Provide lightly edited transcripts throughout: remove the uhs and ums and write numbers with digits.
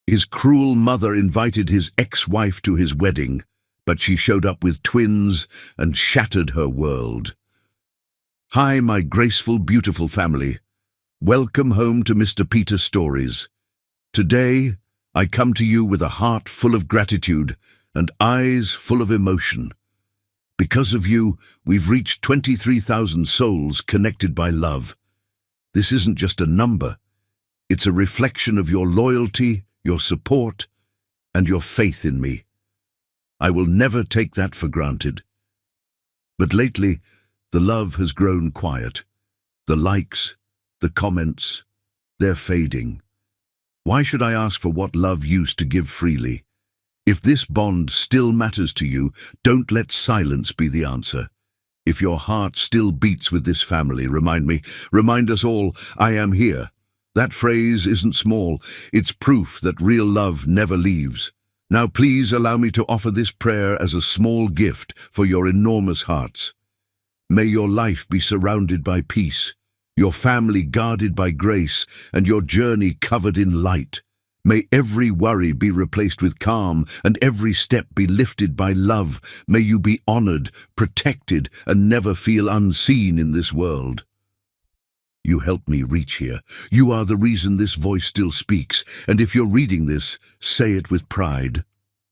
His cruel mother invited his ex-wife to his wedding, but she showed up with twins and shattered her world. Hi, my graceful, beautiful family. Welcome home to Mr. Peter Stories. Today, I come to you with a heart full of gratitude and eyes full of emotion. Because of you, we've reached 23,000 souls connected by love. This isn't just a number. It's a reflection of your loyalty, your support, and your faith in me. I will never take that for granted. But lately, the love has grown quiet. The likes, the comments, they're fading. Why should I ask for what love used to give freely? If this bond still matters to you, don't let silence be the answer. If your heart still beats with this family, remind us all, I am here. That phrase isn't small, it's proof that real love never leaves. Now please allow me to offer this prayer as a small gift for your enormous hearts. May your life be surrounded by peace, your family guarded by grace, and your journey covered in light. May every worry be replaced with calm, and every step be lifted by love. May you be honored, protected, and never feel unseen in this world. You helped me reach here. You are the reason this voice still speaks, and if you're reading this, say it with pride.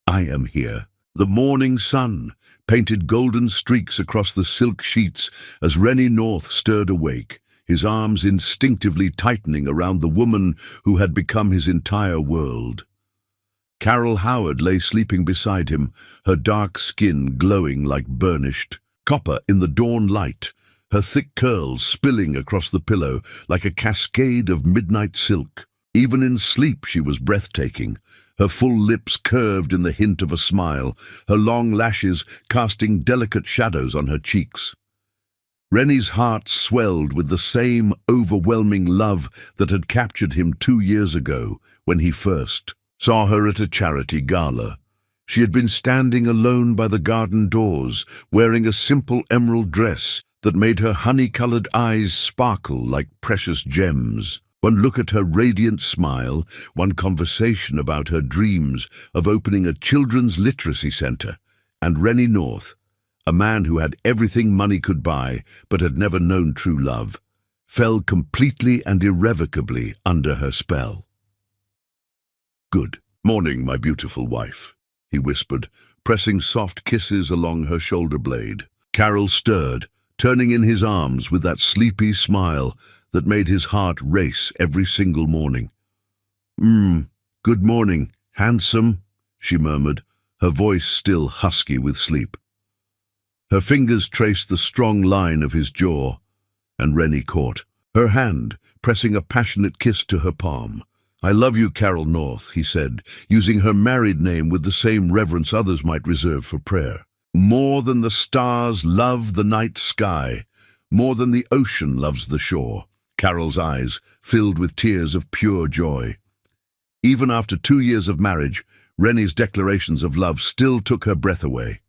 I am here. The morning sun painted golden streaks across the silk sheets as Rennie North stirred awake, his arms instinctively tightening around the woman who had become his entire world. Carol Howard lay sleeping beside him, her dark skin glowing like burnished copper in the dawn light, her thick curls spilling across the pillow like a cascade of midnight silk. Even in sleep she was breathtaking, her full lips curved in the hint of a smile, her long lashes casting delicate shadows on her cheeks. Rennie's heart swelled with the same overwhelming love that had captured him 2 years ago when he first saw her at a charity gala. She had been standing alone by the garden doors, wearing a simple emerald dress that made her honey-colored eyes sparkle like precious gems. One look at her radiant smile, one conversation about her dreams of opening a children's literacy center, and Rennie North, a man who had everything money could buy but had never known true love, fell completely and irrevocably under her spell. "Good morning, my beautiful wife," he whispered, pressing soft kisses along her shoulder blade. Carol stirred, turning in his arms with that sleepy smile that made his heart race every single morning. Good morning, handsome," she murmured, her voice still husky with sleep. Her fingers traced the strong line of his jaw, and Rennie caught her hand, pressing a passionate kiss to her palm. "I love you, Carol North," he said, using her married name with the same reverence others might reserve for prayer. "More than the stars love the night sky, more than the ocean loves the shore." Carol's eyes filled with tears of pure joy. Even after 2 years of marriage, Rennie's declarations of love still took her breath away.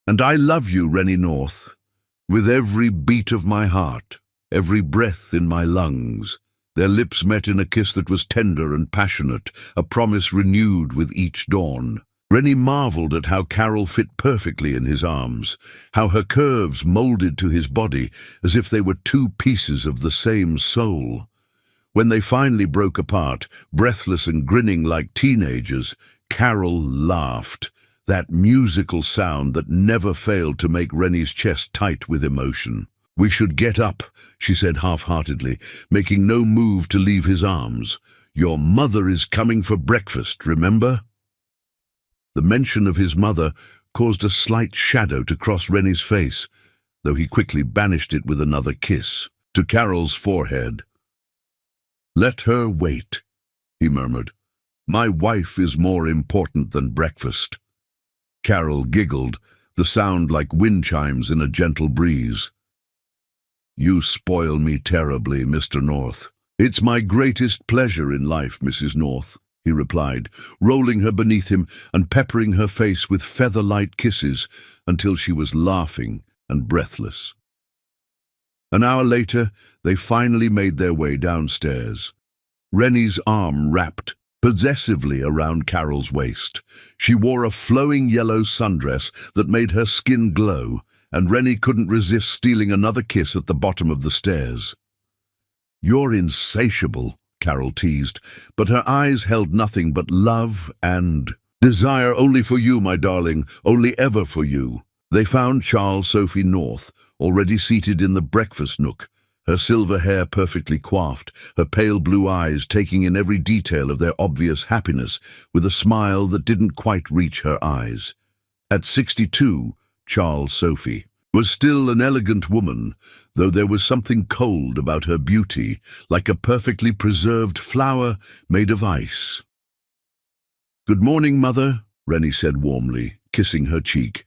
"And I love you, Rennie North, with every beat of my heart, every breath in my lungs." Their lips met in a kiss that was tender and passionate, a promise renewed with each dawn. Rennie marveled at how Carol fit perfectly in his arms, how her curves molded to his body as if they were 2 pieces of the same soul. When they finally broke apart, breathless and grinning like teenagers, Carol laughed, that musical sound that never failed to make Rennie's chest tight with emotion. "We should get up," she said half-heartedly, making no move to leave his arms. "Your mother is coming for breakfast, remember?" The mention of his mother caused a slight shadow to cross Rennie's face, though he quickly banished it with another kiss to Carol's forehead. "Let her wait," he murmured. "My wife is more important than breakfast." Carol giggled, the sound like wind chimes in a gentle breeze. "You spoil me terribly, Mr. North." "It's my greatest pleasure in life, Mrs. North," he replied, rolling her beneath him and peppering her face with feather-light kisses until she was laughing and breathless. An hour later, they finally made their way downstairs. Rennie's arm wrapped possessively around Carol's waist. She wore a flowing yellow sundress that made her skin glow, and Rennie couldn't resist stealing another kiss at the bottom of the stairs. "You're insatiable," Carol teased, but her eyes held nothing but love and desire. "Only for you, my darling, only ever for you." They found Charles Sophie North, already seated in the breakfast nook, her silver hair perfectly coiffed, her pale blue eyes taking in every detail of their obvious happiness, with a smile that didn't quite reach her eyes. At 62, Charles Sophie was still an elegant woman, though there was something cold about her beauty, like a perfectly preserved flower made of ice. "Good morning, Mother," Rennie said warmly, kissing her cheek.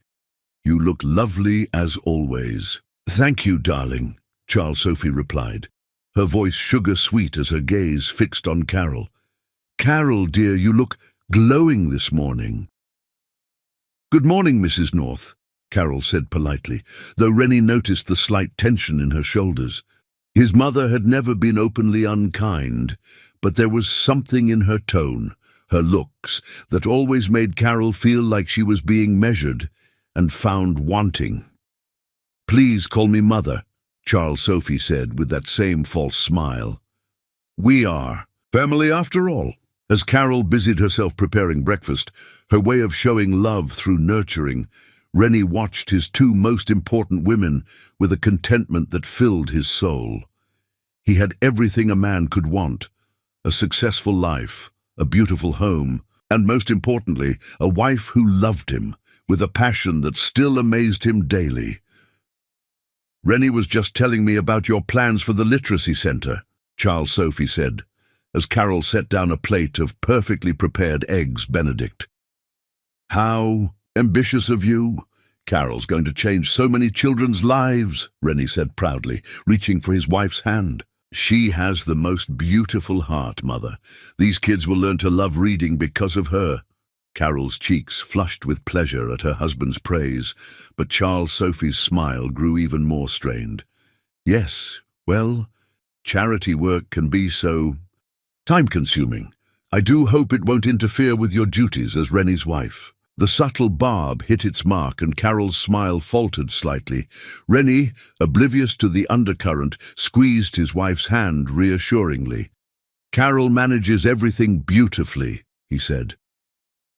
"You look lovely as always." "Thank you, darling," Charles Sophie replied, her voice sugar-sweet as her gaze fixed on Carol. "Carol, dear, you look glowing this morning." "Good morning, Mrs. North," Carol said politely, though Rennie noticed the slight tension in her shoulders. His mother had never been openly unkind, but there was something in her tone, her looks, that always made Carol feel like she was being measured and found wanting. "Please call me Mother," Charles Sophie said with that same false smile. "We are family after all." As Carol busied herself preparing breakfast, her way of showing love through nurturing, Rennie watched his two most important women with a contentment that filled his soul. He had everything a man could want: a successful life, a beautiful home, and most importantly, a wife who loved him with a passion that still amazed him daily. "Rennie was just telling me about your plans for the literacy center," Charles Sophie said, as Carol set down a plate of perfectly prepared eggs Benedict. "How ambitious of you. Carol's going to change so many children's lives," Rennie said proudly, reaching for his wife's hand. "She has the most beautiful heart, Mother. These kids will learn to love reading because of her." Carol's cheeks flushed with pleasure at her husband's praise, but Charles Sophie's smile grew even more strained. "Yes, well, charity work can be so time-consuming. I do hope it won't interfere with your duties as Rennie's wife." The subtle barb hit its mark and Carol's smile faltered slightly. Rennie, oblivious to the undercurrent, squeezed his wife's hand reassuringly. "Carol manages everything beautifully," he said.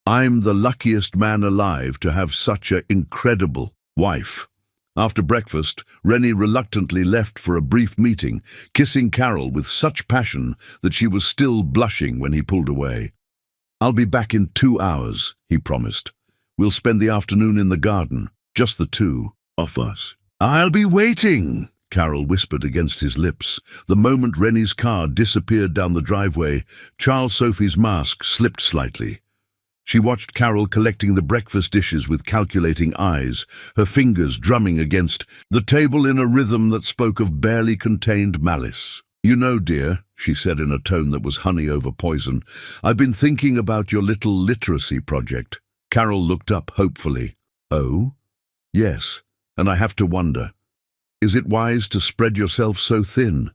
"I'm the luckiest man alive to have such an incredible wife." After breakfast, Rennie reluctantly left for a brief meeting, kissing Carol with such passion that she was still blushing when he pulled away. "I'll be back in 2 hours," he promised. "We'll spend the afternoon in the garden, just the two of us." "I'll be waiting," Carol whispered against his lips. The moment Rennie's car disappeared down the driveway, Charles Sophie's mask slipped slightly. She watched Carol collecting the breakfast dishes with calculating eyes, her fingers drumming against the table in a rhythm that spoke of barely contained malice. "You know, dear," she said in a tone that was honey over poison, "I've been thinking about your little literacy project." Carol looked up hopefully. "Oh? Yes, and I have to wonder, is it wise to spread yourself so thin?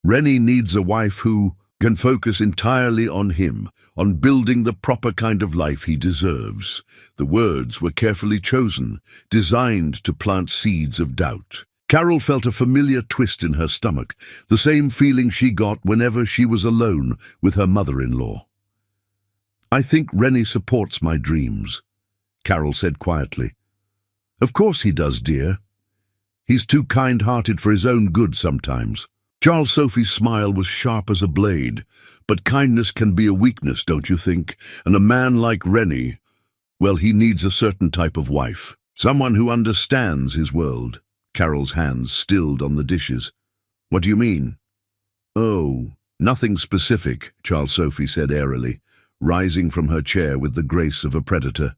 Rennie needs a wife who can focus entirely on him, on building the proper kind of life he deserves." The words were carefully chosen, designed to plant seeds of doubt. Carol felt a familiar twist in her stomach, the same feeling she got whenever she was alone with her mother-in-law. "I think Rennie supports my dreams," Carol said quietly. "Of course he does, dear. He's too kind-hearted for his own good sometimes." Charles Sophie's smile was sharp as a blade. "But kindness can be a weakness, don't you think? And a man like Rennie, well, he needs a certain type of wife. Someone who understands his world." Carol's hands stilled on the dishes. "What do you mean?" "Oh, nothing specific," Charles Sophie said airily, rising from her chair with the grace of a predator.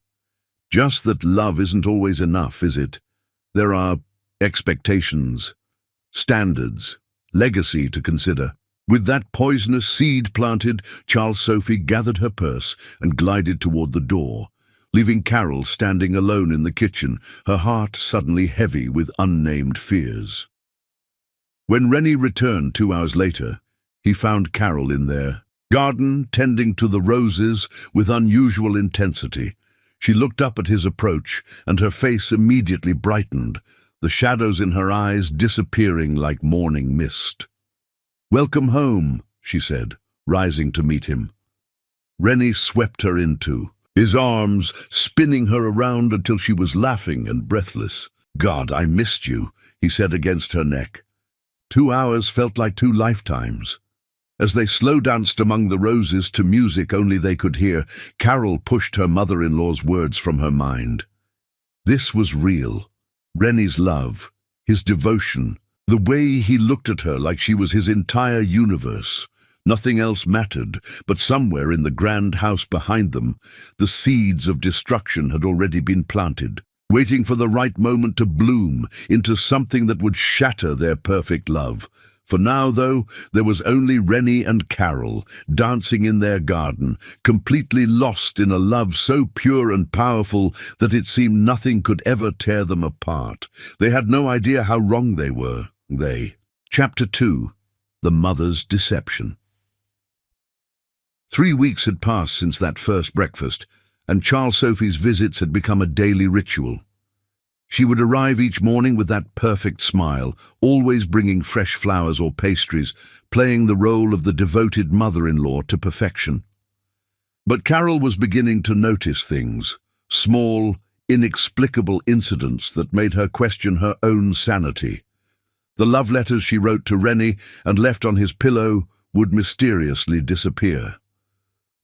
"Just that love isn't always enough, is it? There are expectations, standards, legacy to consider." With that poisonous seed planted, Charles Sophie gathered her purse and glided toward the door, leaving Carol standing alone in the kitchen, her heart suddenly heavy with unnamed fears. When Rennie returned 2 hours later, he found Carol in there, garden tending to the roses with unusual intensity. She looked up at his approach, and her face immediately brightened, the shadows in her eyes disappearing like morning mist. "Welcome home," she said, rising to meet him. Rennie swept her into, his arms spinning her around until she was laughing and breathless. "God, I missed you," he said against her neck. 2 hours felt like 2 lifetimes. As they slow danced among the roses to music only they could hear, Carol pushed her mother-in-law's words from her mind. This was real. Rennie's love, his devotion, the way he looked at her like she was his entire universe. Nothing else mattered, but somewhere in the grand house behind them, the seeds of destruction had already been planted, waiting for the right moment to bloom into something that would shatter their perfect love. For now, though, there was only Rennie and Carol, dancing in their garden, completely lost in a love so pure and powerful that it seemed nothing could ever tear them apart. They had no idea how wrong they were. Chapter 2. The Mother's Deception. 3 weeks had passed since that first breakfast, and Charles Sophie's visits had become a daily ritual. She would arrive each morning with that perfect smile, always bringing fresh flowers or pastries, playing the role of the devoted mother-in-law to perfection. But Carol was beginning to notice things, small, inexplicable incidents that made her question her own sanity. The love letters she wrote to Rennie and left on his pillow would mysteriously disappear.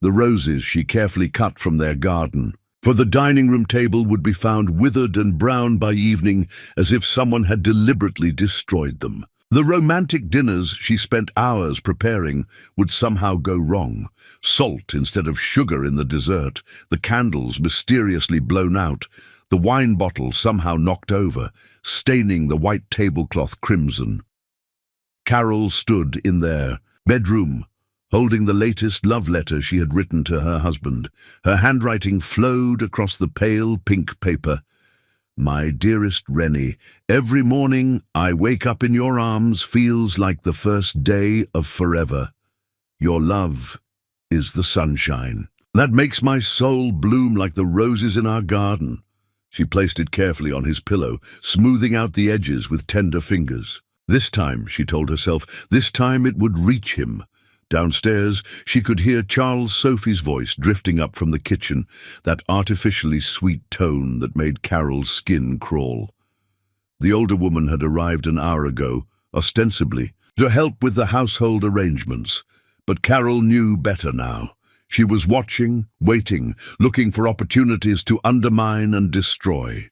The roses she carefully cut from their garden, for the dining room table, would be found withered and brown by evening, as if someone had deliberately destroyed them. The romantic dinners she spent hours preparing would somehow go wrong. Salt instead of sugar in the dessert, the candles mysteriously blown out, the wine bottle somehow knocked over, staining the white tablecloth crimson. Carol stood in their bedroom, holding the latest love letter she had written to her husband. Her handwriting flowed across the pale pink paper. "My dearest Rennie, every morning I wake up in your arms feels like the first day of forever. Your love is the sunshine that makes my soul bloom like the roses in our garden." She placed it carefully on his pillow, smoothing out the edges with tender fingers. This time, she told herself, this time it would reach him. Downstairs, she could hear Charles Sophie's voice drifting up from the kitchen, that artificially sweet tone that made Carol's skin crawl. The older woman had arrived an hour ago, ostensibly, to help with the household arrangements. But Carol knew better now. She was watching, waiting, looking for opportunities to undermine and destroy.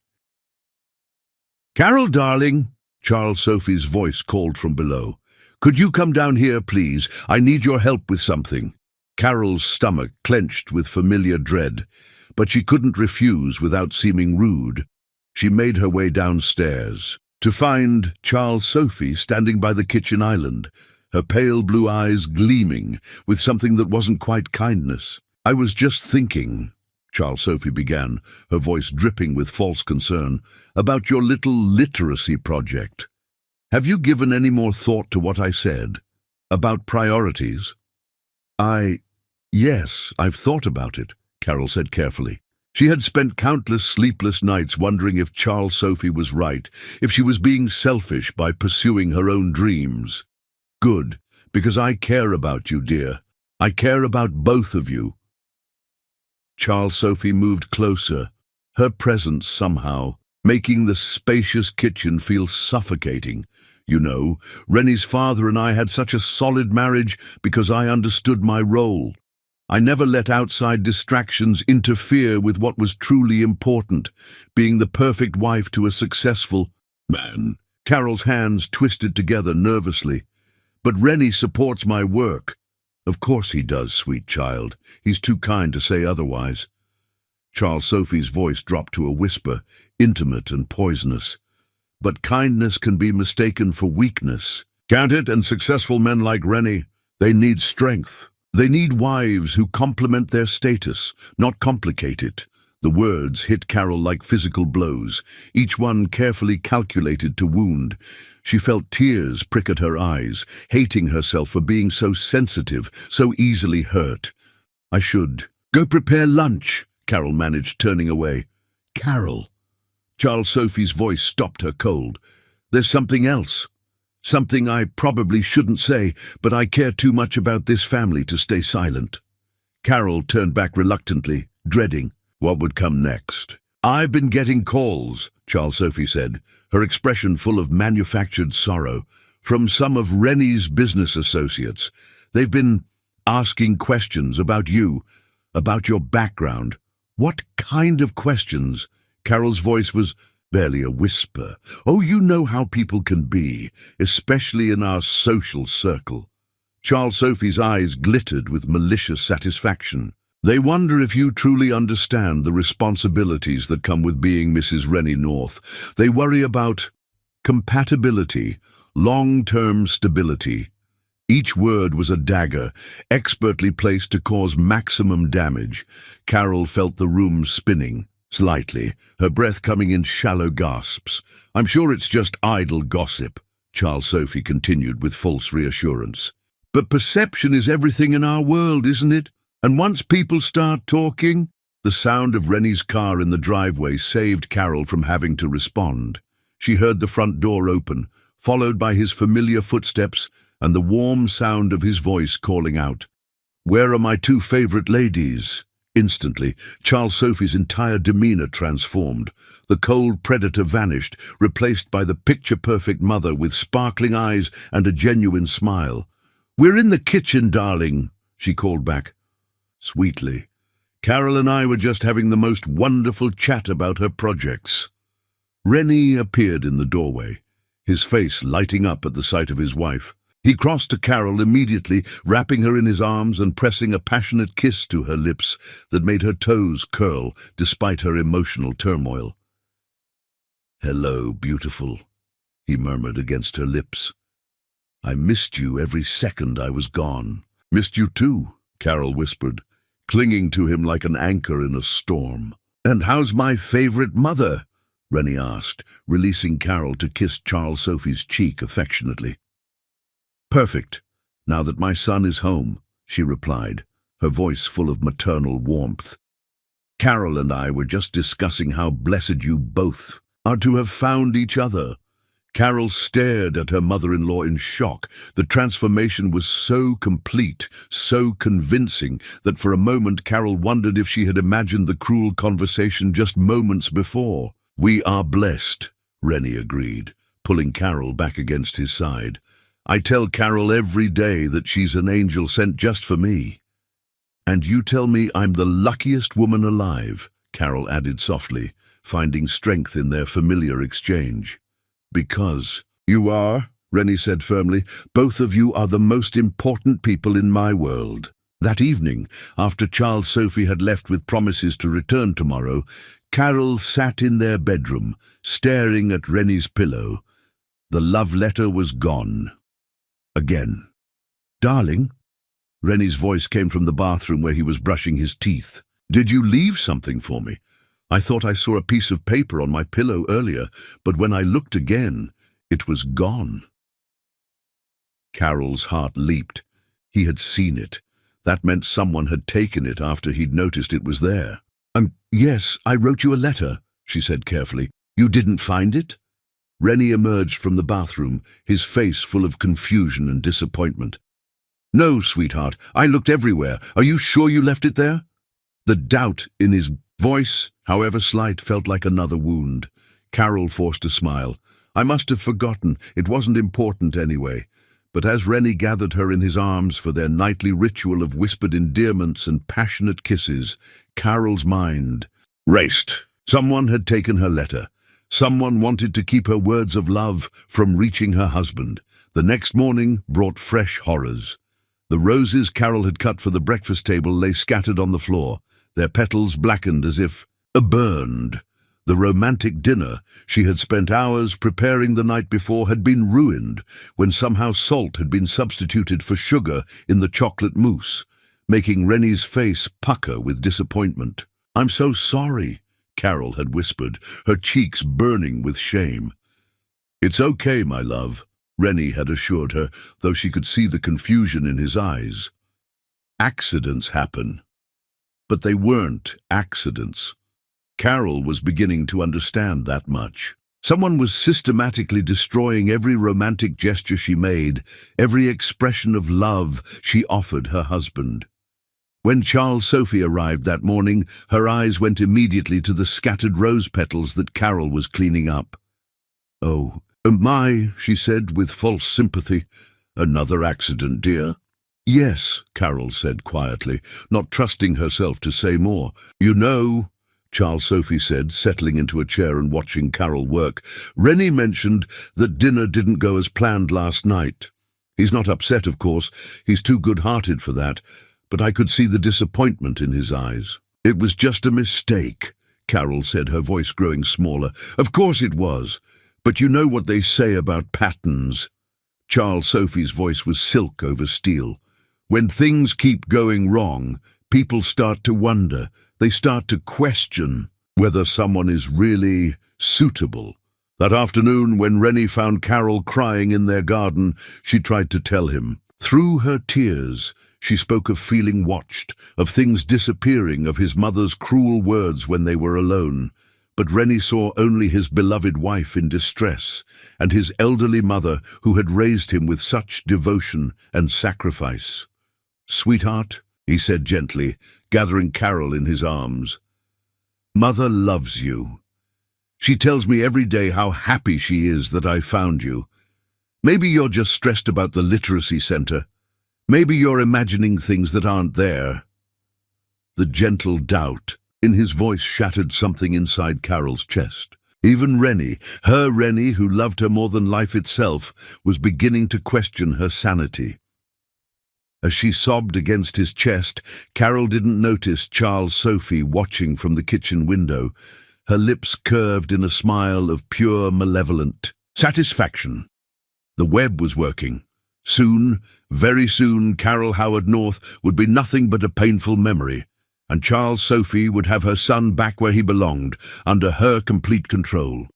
"Carol, darling," Charles Sophie's voice called from below. "Could you come down here, please? I need your help with something." Carol's stomach clenched with familiar dread, but she couldn't refuse without seeming rude. She made her way downstairs, to find Charles Sophie standing by the kitchen island, her pale blue eyes gleaming with something that wasn't quite kindness. "I was just thinking," Charles Sophie began, her voice dripping with false concern, "about your little literacy project. Have you given any more thought to what I said? About priorities?" Yes, I've thought about it," Carol said carefully. She had spent countless sleepless nights wondering if Charles Sophie was right, if she was being selfish by pursuing her own dreams. "Good, because I care about you, dear. I care about both of you." Charles Sophie moved closer, her presence somehow making the spacious kitchen feel suffocating. "You know, Rennie's father and I had such a solid marriage because I understood my role. I never let outside distractions interfere with what was truly important, being the perfect wife to a successful man." Carol's hands twisted together nervously. "But Rennie supports my work." "Of course he does, sweet child. He's too kind to say otherwise." Charles Sophie's voice dropped to a whisper, intimate and poisonous. "But kindness can be mistaken for weakness, can't it? And successful men like Rennie, they need strength. They need wives who complement their status, not complicate it. The words hit Carol like physical blows, each one carefully calculated to wound. She felt tears prick at her eyes, hating herself for being so sensitive, so easily hurt. "I should go prepare lunch," Carol managed, turning away. "Carol." Charles Sophie's voice stopped her cold. "There's something else. Something I probably shouldn't say, but I care too much about this family to stay silent." Carol turned back reluctantly, dreading what would come next. "I've been getting calls," Charles Sophie said, her expression full of manufactured sorrow, "from some of Rennie's business associates. They've been asking questions about you, about your background." "What kind of questions?" Carol's voice was barely a whisper. "Oh, you know how people can be, especially in our social circle." Charles Sophie's eyes glittered with malicious satisfaction. "They wonder if you truly understand the responsibilities that come with being Mrs. Rennie North. They worry about compatibility, long-term stability." Each word was a dagger, expertly placed to cause maximum damage. Carol felt the room spinning slightly, her breath coming in shallow gasps. "I'm sure it's just idle gossip," Charles Sophie continued with false reassurance. "But perception is everything in our world, isn't it? And once people start talking..." The sound of Rennie's car in the driveway saved Carol from having to respond. She heard the front door open, followed by his familiar footsteps and the warm sound of his voice calling out, "Where are my two favorite ladies?" Instantly, Charles Sophie's entire demeanor transformed. The cold predator vanished, replaced by the picture-perfect mother with sparkling eyes and a genuine smile. "We're in the kitchen, darling," she called back sweetly. "Carol and I were just having the most wonderful chat about her projects." Rennie appeared in the doorway, his face lighting up at the sight of his wife. He crossed to Carol immediately, wrapping her in his arms and pressing a passionate kiss to her lips that made her toes curl despite her emotional turmoil. "Hello, beautiful," he murmured against her lips. "I missed you every second I was gone." "Missed you too," Carol whispered, clinging to him like an anchor in a storm. "And how's my favorite mother?" Rennie asked, releasing Carol to kiss Charles Sophie's cheek affectionately. "Perfect, now that my son is home," she replied, her voice full of maternal warmth. "Carol and I were just discussing how blessed you both are to have found each other." Carol stared at her mother-in-law in shock. The transformation was so complete, so convincing, that for a moment Carol wondered if she had imagined the cruel conversation just moments before. "We are blessed," Rennie agreed, pulling Carol back against his side. "I tell Carol every day that she's an angel sent just for me." "And you tell me I'm the luckiest woman alive," Carol added softly, finding strength in their familiar exchange. "Because you are," Rennie said firmly. "Both of you are the most important people in my world." That evening, after Charles Sophie had left with promises to return tomorrow, Carol sat in their bedroom, staring at Rennie's pillow. The love letter was gone. Again. "Darling?" Rennie's voice came from the bathroom where he was brushing his teeth. "Did you leave something for me? I thought I saw a piece of paper on my pillow earlier, but when I looked again, it was gone." Carol's heart leaped. He had seen it. That meant someone had taken it after he'd noticed it was there. Yes, I wrote you a letter," she said carefully. "You didn't find it?" Rennie emerged from the bathroom, his face full of confusion and disappointment. "No, sweetheart, I looked everywhere. Are you sure you left it there?" The doubt in his voice, however slight, felt like another wound. Carol forced a smile. "I must have forgotten. It wasn't important anyway." But as Rennie gathered her in his arms for their nightly ritual of whispered endearments and passionate kisses, Carol's mind raced. Someone had taken her letter. Someone wanted to keep her words of love from reaching her husband. The next morning brought fresh horrors. The roses Carol had cut for the breakfast table lay scattered on the floor, their petals blackened as if burned. The romantic dinner she had spent hours preparing the night before had been ruined when somehow salt had been substituted for sugar in the chocolate mousse, making Rennie's face pucker with disappointment. "I'm so sorry," Carol had whispered, her cheeks burning with shame. "It's okay, my love," Rennie had assured her, though she could see the confusion in his eyes. Accidents happen. But they weren't accidents. Carol was beginning to understand that much. Someone was systematically destroying every romantic gesture she made, every expression of love she offered her husband. When Charles Sophie arrived that morning, her eyes went immediately to the scattered rose petals that Carol was cleaning up. "Oh, my," she said with false sympathy. "Another accident, dear?" "Yes," Carol said quietly, not trusting herself to say more. "You know," Charles Sophie said, settling into a chair and watching Carol work, "Rennie mentioned that dinner didn't go as planned last night. He's not upset, of course. He's too good-hearted for that. But I could see the disappointment in his eyes." "It was just a mistake," Carol said, her voice growing smaller. "Of course it was. But you know what they say about patterns." Charles Sophie's voice was silk over steel. "When things keep going wrong, people start to wonder. They start to question whether someone is really suitable." That afternoon, when Rennie found Carol crying in their garden, she tried to tell him. Through her tears, she spoke of feeling watched, of things disappearing, of his mother's cruel words when they were alone. But Rennie saw only his beloved wife in distress, and his elderly mother who had raised him with such devotion and sacrifice. "Sweetheart," he said gently, gathering Carol in his arms, "Mother loves you. She tells me every day how happy she is that I found you. Maybe you're just stressed about the literacy center. Maybe you're imagining things that aren't there." The gentle doubt in his voice shattered something inside Carol's chest. Even Rennie, her Rennie who loved her more than life itself, was beginning to question her sanity. As she sobbed against his chest, Carol didn't notice Charles Sophie watching from the kitchen window, her lips curved in a smile of pure malevolent satisfaction. The web was working. Soon, very soon, Carol Howard North would be nothing but a painful memory, and Charles Sophie would have her son back where he belonged, under her complete control.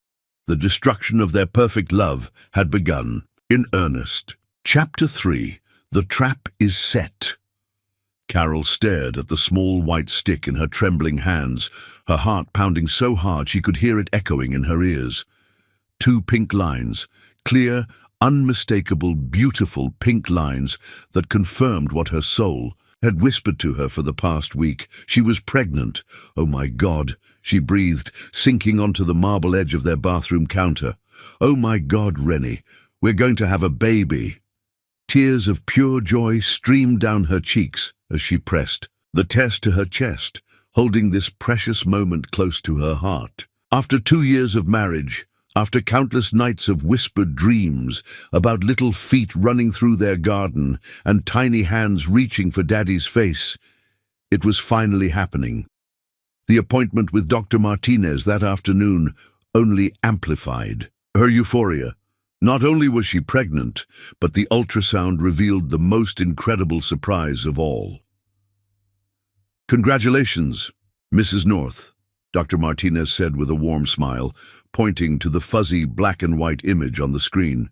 The destruction of their perfect love had begun, in earnest. Chapter 3. The Trap is Set. Carol stared at the small white stick in her trembling hands, her heart pounding so hard she could hear it echoing in her ears. 2 pink lines, clear, unmistakable, beautiful pink lines that confirmed what her soul had whispered to her for the past week. She was pregnant. "Oh my God," she breathed, sinking onto the marble edge of their bathroom counter. "Oh my God, Rennie, we're going to have a baby." Tears of pure joy streamed down her cheeks as she pressed the test to her chest, holding this precious moment close to her heart. After 2 years of marriage, after countless nights of whispered dreams about little feet running through their garden and tiny hands reaching for Daddy's face, it was finally happening. The appointment with Dr. Martinez that afternoon only amplified her euphoria. Not only was she pregnant, but the ultrasound revealed the most incredible surprise of all. "Congratulations, Mrs. North," Dr. Martinez said with a warm smile, pointing to the fuzzy black and white image on the screen.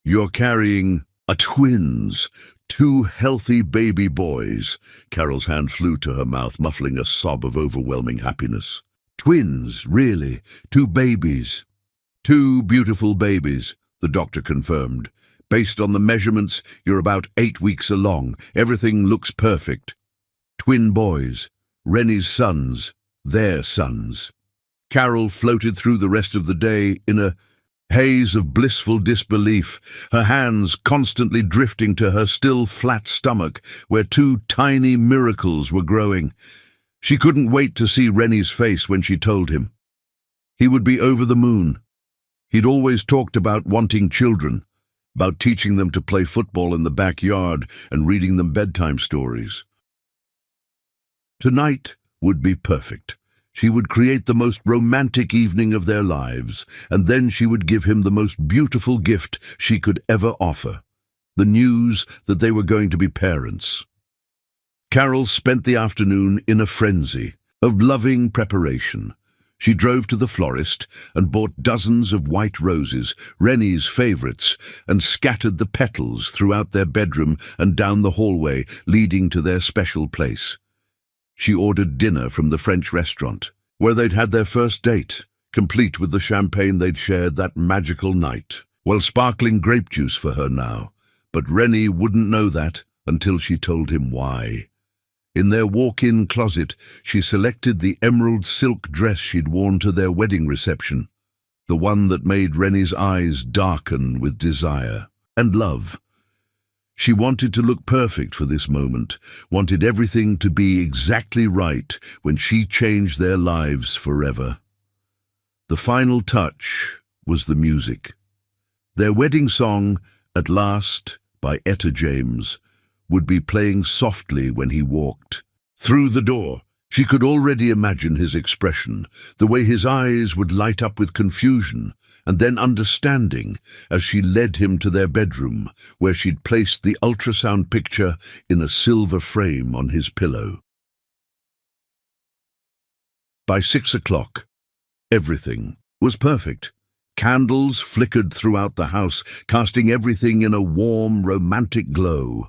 "You're carrying twins, 2 healthy baby boys." Carol's hand flew to her mouth, muffling a sob of overwhelming happiness. "Twins, really? 2 babies?" "2 beautiful babies," the doctor confirmed. "Based on the measurements, you're about 8 weeks along. Everything looks perfect. Twin boys, Rennie's sons, their sons." Carol floated through the rest of the day in a haze of blissful disbelief, her hands constantly drifting to her still flat stomach, where 2 tiny miracles were growing. She couldn't wait to see Rennie's face when she told him. He would be over the moon. He'd always talked about wanting children, about teaching them to play football in the backyard and reading them bedtime stories. Tonight would be perfect. She would create the most romantic evening of their lives, and then she would give him the most beautiful gift she could ever offer, the news that they were going to be parents. Carol spent the afternoon in a frenzy. of loving preparation. She drove to the florist and bought dozens of white roses, Rennie's favourites, and scattered the petals throughout their bedroom and down the hallway leading to their special place. She ordered dinner from the French restaurant, where they'd had their first date, complete with the champagne they'd shared that magical night. Well, sparkling grape juice for her now, but Rennie wouldn't know that until she told him why. In their walk-in closet, she selected the emerald silk dress she'd worn to their wedding reception, the one that made Rennie's eyes darken with desire and love. She wanted to look perfect for this moment, wanted everything to be exactly right when she changed their lives forever. The final touch was the music. Their wedding song, At Last, by Etta James, would be playing softly when he walked through the door. She could already imagine his expression, the way his eyes would light up with confusion and then understanding as she led him to their bedroom, where she'd placed the ultrasound picture in a silver frame on his pillow. By 6 o'clock, everything was perfect. Candles flickered throughout the house, casting everything in a warm, romantic glow.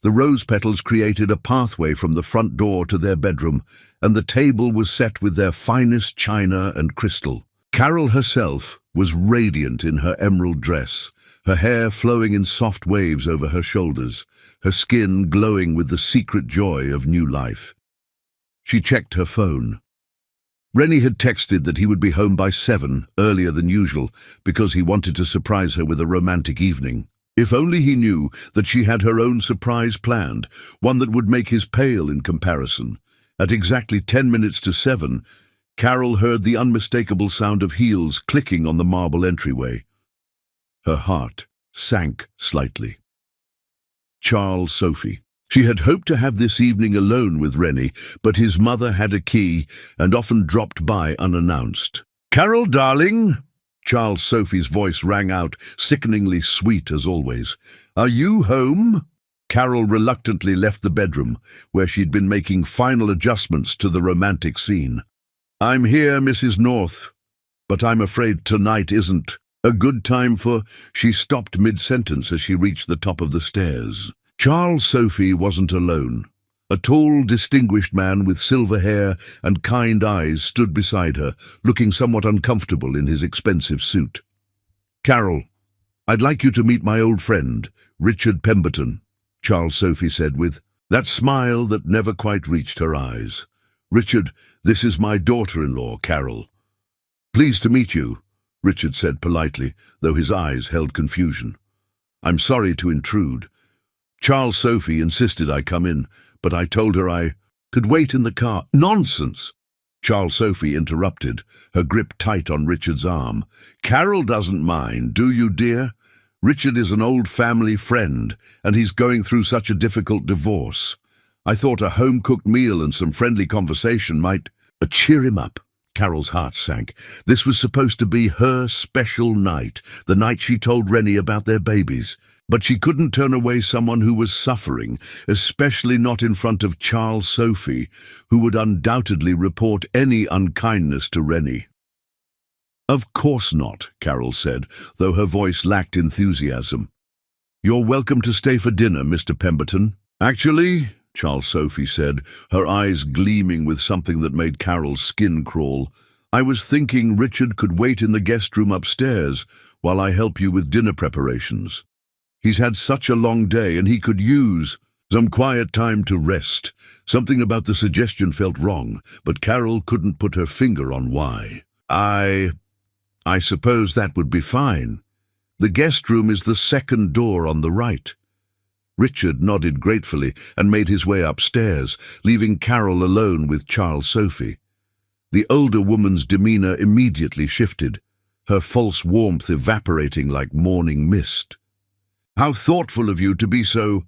The rose petals created a pathway from the front door to their bedroom, and the table was set with their finest china and crystal. Carol herself was radiant in her emerald dress, her hair flowing in soft waves over her shoulders, her skin glowing with the secret joy of new life. She checked her phone. Rennie had texted that he would be home by 7, earlier than usual, because he wanted to surprise her with a romantic evening. If only he knew that she had her own surprise planned, one that would make his pale in comparison. At exactly 10 minutes to 7, Carol heard the unmistakable sound of heels clicking on the marble entryway. Her heart sank slightly. Charles Sophie. She had hoped to have this evening alone with Rennie, but his mother had a key and often dropped by unannounced. "Carol, darling!" Charles Sophie's voice rang out, sickeningly sweet as always. "Are you home?" Carol reluctantly left the bedroom, where she'd been making final adjustments to the romantic scene. "I'm here, Mrs. North, but I'm afraid tonight isn't a good time for—" She stopped mid-sentence as she reached the top of the stairs. Charles Sophie wasn't alone. A tall, distinguished man with silver hair and kind eyes stood beside her, looking somewhat uncomfortable in his expensive suit. "Carol, I'd like you to meet my old friend, Richard Pemberton," Charles Sophie said with that smile that never quite reached her eyes. "Richard, this is my daughter-in-law, Carol." "Pleased to meet you," Richard said politely, though his eyes held confusion. "I'm sorry to intrude. Charles Sophie insisted I come in, but I told her I could wait in the car." "Nonsense!" Charles Sophie interrupted, her grip tight on Richard's arm. "Carol doesn't mind, do you, dear? Richard is an old family friend, and he's going through such a difficult divorce. I thought a home-cooked meal and some friendly conversation might cheer him up." Carol's heart sank. This was supposed to be her special night, the night she told Rennie about their babies. But she couldn't turn away someone who was suffering, especially not in front of Charles Sophie, who would undoubtedly report any unkindness to Rennie. "Of course not," Carol said, though her voice lacked enthusiasm. "You're welcome to stay for dinner, Mr. Pemberton." "Actually," Charles Sophie said, her eyes gleaming with something that made Carol's skin crawl, "I was thinking Richard could wait in the guest room upstairs while I help you with dinner preparations. He's had such a long day and he could use some quiet time to rest." Something about the suggestion felt wrong, but Carol couldn't put her finger on why. I suppose that would be fine. The guest room is the second door on the right." Richard nodded gratefully and made his way upstairs, leaving Carol alone with Charles Sophie. The older woman's demeanor immediately shifted, her false warmth evaporating like morning mist. "How thoughtful of you to be so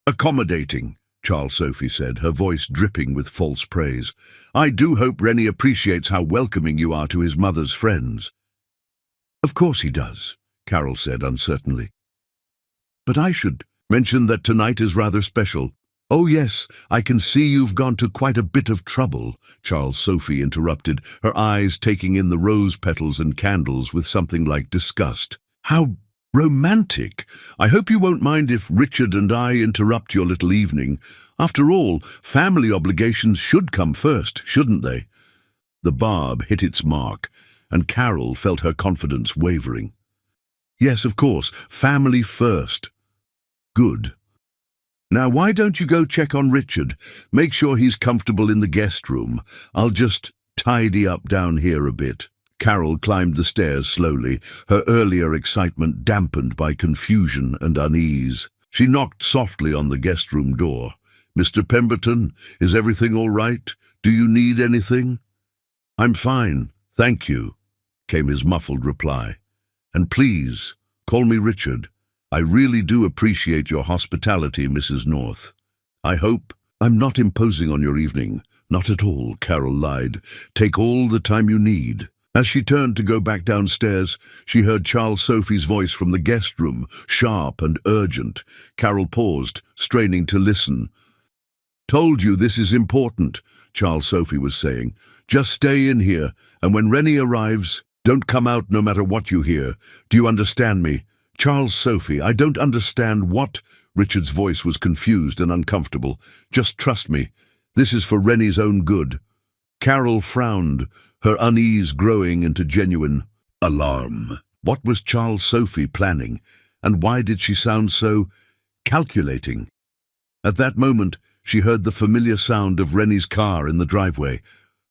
accommodating," Charles Sophie said, her voice dripping with false praise. "I do hope Rennie appreciates how welcoming you are to his mother's friends." "Of course he does," Carol said uncertainly. "But I should mention that tonight is rather special." "Oh yes, I can see you've gone to quite a bit of trouble," Charles Sophie interrupted, her eyes taking in the rose petals and candles with something like disgust. "How romantic! I hope you won't mind if Richard and I interrupt your little evening. After all, family obligations should come first, shouldn't they?" The barb hit its mark, and Carol felt her confidence wavering. "Yes, of course, family first. Good. Now why don't you go check on Richard? Make sure he's comfortable in the guest room. I'll just tidy up down here a bit." Carol climbed the stairs slowly, her earlier excitement dampened by confusion and unease. She knocked softly on the guest room door. "Mr. Pemberton, is everything all right? Do you need anything?" "I'm fine, thank you," came his muffled reply. "And please, call me Richard. I really do appreciate your hospitality, Mrs. North." "I hope I'm not imposing on your evening." "Not at all," Carol lied. "Take all the time you need." As she turned to go back downstairs, she heard Charles Sophie's voice from the guest room, sharp and urgent. Carol paused, straining to listen. "Told you this is important," Charles Sophie was saying. "Just stay in here, and when Rennie arrives, don't come out no matter what you hear. Do you understand me?" "Charles Sophie, I don't understand what—" Richard's voice was confused and uncomfortable. "Just trust me. This is for Rennie's own good." Carol frowned, her unease growing into genuine alarm. What was Charles Sophie planning, and why did she sound so calculating? At that moment, she heard the familiar sound of Rennie's car in the driveway.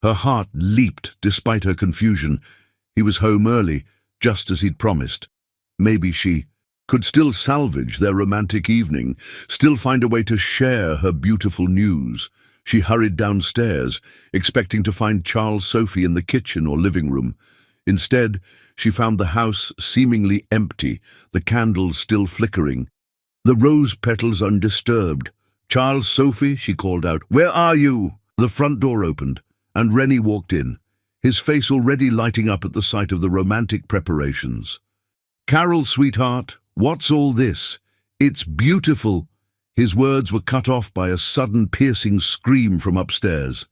Her heart leaped despite her confusion. He was home early, just as he'd promised. Maybe she could still salvage their romantic evening, still find a way to share her beautiful news. She hurried downstairs, expecting to find Charles Sophie in the kitchen or living room. Instead, she found the house seemingly empty, the candles still flickering, the rose petals undisturbed. "Charles Sophie," she called out, "where are you?" The front door opened, and Rennie walked in, his face already lighting up at the sight of the romantic preparations. "Carol, sweetheart, what's all this? It's beautiful." His words were cut off by a sudden piercing scream from upstairs.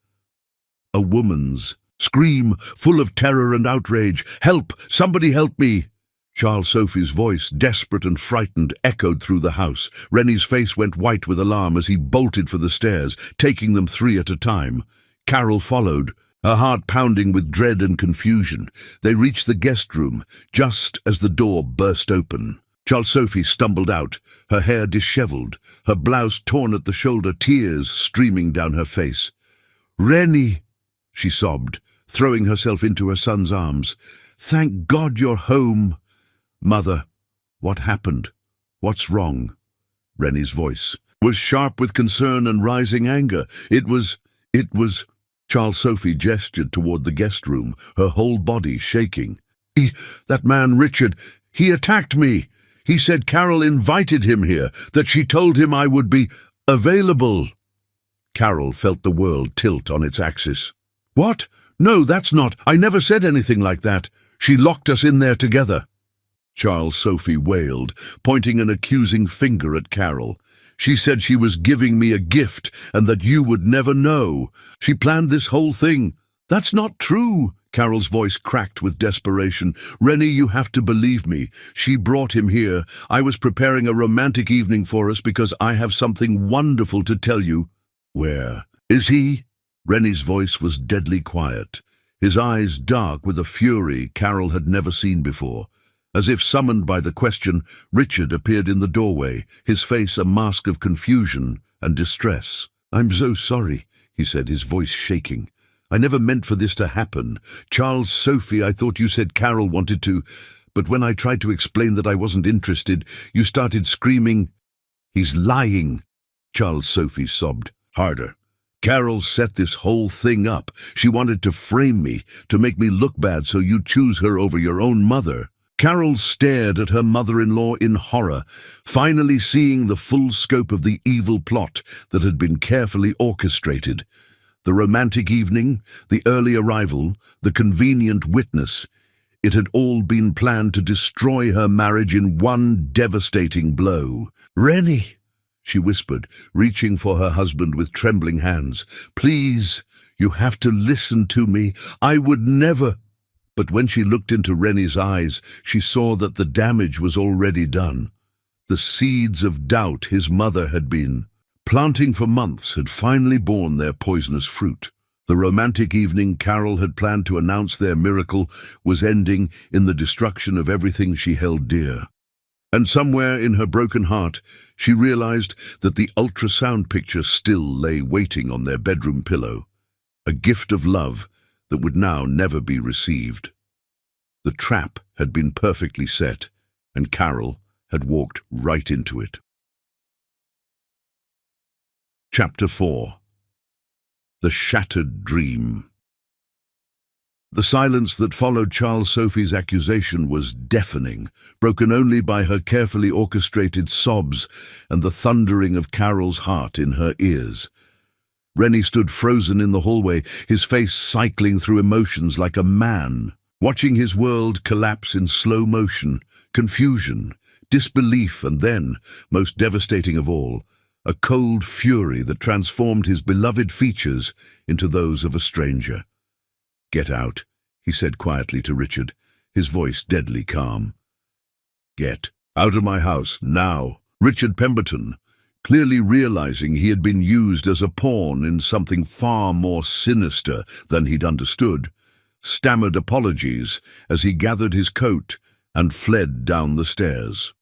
A woman's scream, full of terror and outrage. "Help! Somebody help me!" Charles Sophie's voice, desperate and frightened, echoed through the house. Rennie's face went white with alarm as he bolted for the stairs, taking them 3 at a time. Carol followed, her heart pounding with dread and confusion. They reached the guest room, just as the door burst open. Charles Sophie stumbled out, her hair disheveled, her blouse torn at the shoulder, tears streaming down her face. "Rennie," she sobbed, throwing herself into her son's arms. "Thank God you're home." "Mother, what happened? What's wrong?" Rennie's voice was sharp with concern and rising anger. It was... Charles Sophie gestured toward the guest room, her whole body shaking. That man Richard, he attacked me. He said Carol invited him here, that she told him I would be available." Carol felt the world tilt on its axis. "What? No, that's not. I never said anything like that. She locked us in there together." Charles Sophie wailed, pointing an accusing finger at Carol. "She said she was giving me a gift and that you would never know. She planned this whole thing." "That's not true." Carol's voice cracked with desperation. "Rennie, you have to believe me. She brought him here. I was preparing a romantic evening for us because I have something wonderful to tell you." "Where is he?" Rennie's voice was deadly quiet, his eyes dark with a fury Carol had never seen before. As if summoned by the question, Richard appeared in the doorway, his face a mask of confusion and distress. "I'm so sorry," he said, his voice shaking. "I never meant for this to happen. Charles Sophie, I thought you said Carol wanted to, but when I tried to explain that I wasn't interested, you started screaming." "He's lying," Charles Sophie sobbed, harder. "Carol set this whole thing up. She wanted to frame me, to make me look bad so you'd choose her over your own mother." Carol stared at her mother-in-law in horror, finally seeing the full scope of the evil plot that had been carefully orchestrated. The romantic evening, the early arrival, the convenient witness. It had all been planned to destroy her marriage in one devastating blow. "Rennie!" she whispered, reaching for her husband with trembling hands. "Please, you have to listen to me. I would never—" But when she looked into Rennie's eyes, she saw that the damage was already done. The seeds of doubt his mother had been planting for months had finally borne their poisonous fruit. The romantic evening Carol had planned to announce their miracle was ending in the destruction of everything she held dear. And somewhere in her broken heart, she realized that the ultrasound picture still lay waiting on their bedroom pillow, a gift of love that would now never be received. The trap had been perfectly set, and Carol had walked right into it. Chapter 4. The Shattered Dream. The silence that followed Charles Sophie's accusation was deafening, broken only by her carefully orchestrated sobs and the thundering of Carol's heart in her ears. Rennie stood frozen in the hallway, his face cycling through emotions like a man, watching his world collapse in slow motion, confusion, disbelief, and then, most devastating of all, a cold fury that transformed his beloved features into those of a stranger. "Get out," he said quietly to Richard, his voice deadly calm. "Get out of my house, now." Richard Pemberton, clearly realizing he had been used as a pawn in something far more sinister than he'd understood, stammered apologies as he gathered his coat and fled down the stairs.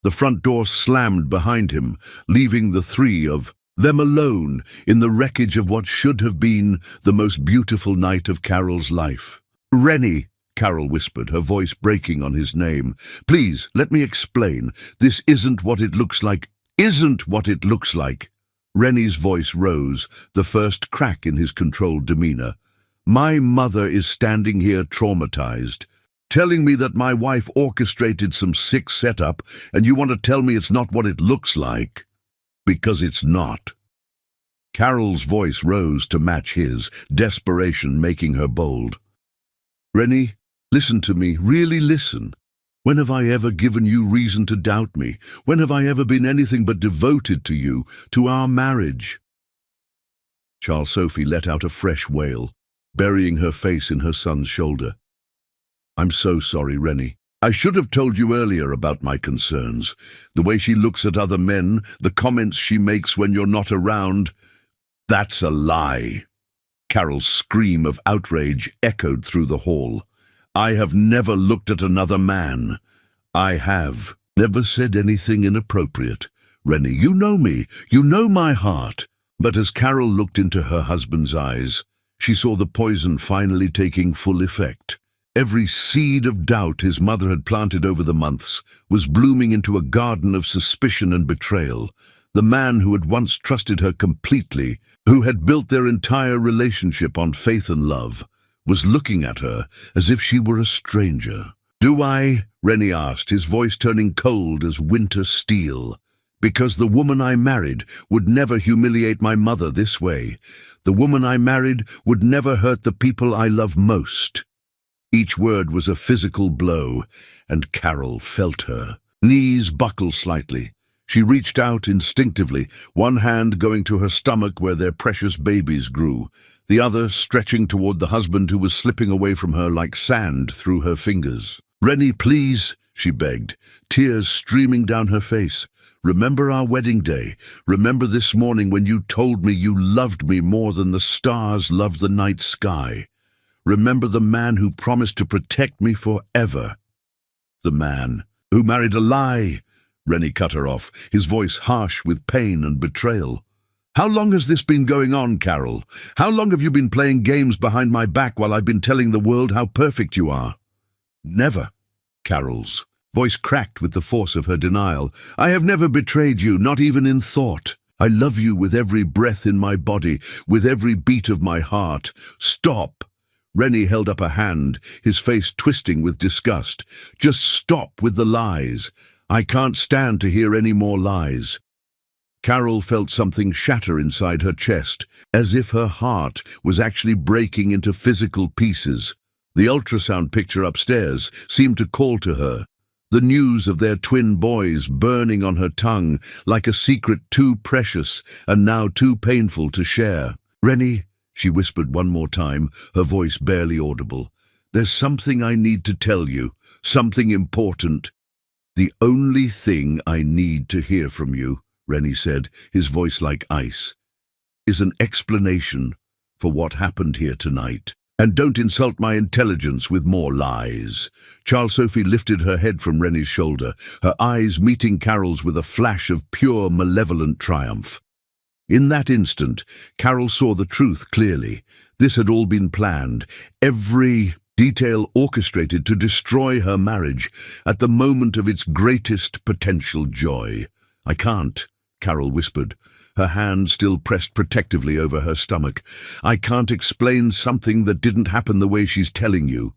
The front door slammed behind him, leaving the three of them alone in the wreckage of what should have been the most beautiful night of Carol's life. "Rennie," Carol whispered, her voice breaking on his name. "Please, let me explain. This isn't what it looks like. Isn't what it looks like." Rennie's voice rose, the first crack in his controlled demeanor. "My mother is standing here traumatized, telling me that my wife orchestrated some sick setup, and you want to tell me it's not what it looks like? Because it's not." Carol's voice rose to match his, desperation making her bold. "Rennie, listen to me, really listen. When have I ever given you reason to doubt me? When have I ever been anything but devoted to you, to our marriage?" Charles Sophie let out a fresh wail, burying her face in her son's shoulder. "I'm so sorry, Rennie. I should have told you earlier about my concerns. The way she looks at other men, the comments she makes when you're not around. That's a lie." Carol's scream of outrage echoed through the hall. "I have never looked at another man. I have never said anything inappropriate. Rennie, you know me. You know my heart." But as Carol looked into her husband's eyes, she saw the poison finally taking full effect. Every seed of doubt his mother had planted over the months was blooming into a garden of suspicion and betrayal. The man who had once trusted her completely, who had built their entire relationship on faith and love, was looking at her as if she were a stranger. "Do I?" Rennie asked, his voice turning cold as winter steel. "Because the woman I married would never humiliate my mother this way. The woman I married would never hurt the people I love most." Each word was a physical blow, and Carol felt her knees buckle slightly. She reached out instinctively, one hand going to her stomach where their precious babies grew, the other stretching toward the husband who was slipping away from her like sand through her fingers. "Rennie, please," she begged, tears streaming down her face. "Remember our wedding day. Remember this morning when you told me you loved me more than the stars loved the night sky. Remember the man who promised to protect me forever." "The man who married a lie," Rennie cut her off, his voice harsh with pain and betrayal. "How long has this been going on, Carol? How long have you been playing games behind my back while I've been telling the world how perfect you are?" "Never." Carol's voice cracked with the force of her denial. "I have never betrayed you, not even in thought. I love you with every breath in my body, with every beat of my heart. Stop." Rennie held up a hand, his face twisting with disgust. "Just stop with the lies. I can't stand to hear any more lies." Carol felt something shatter inside her chest, as if her heart was actually breaking into physical pieces. The ultrasound picture upstairs seemed to call to her. the news of their twin boys burning on her tongue like a secret too precious and now too painful to share. "Rennie," she whispered one more time, her voice barely audible, "there's something I need to tell you, something important." "The only thing I need to hear from you," Rennie said, his voice like ice, "is an explanation for what happened here tonight. And don't insult my intelligence with more lies." Charles Sophie lifted her head from Rennie's shoulder, her eyes meeting Carol's with a flash of pure malevolent triumph. In that instant, Carol saw the truth clearly. This had all been planned, every detail orchestrated to destroy her marriage at the moment of its greatest potential joy. "I can't," Carol whispered, her hand still pressed protectively over her stomach. "I can't explain something that didn't happen the way she's telling you."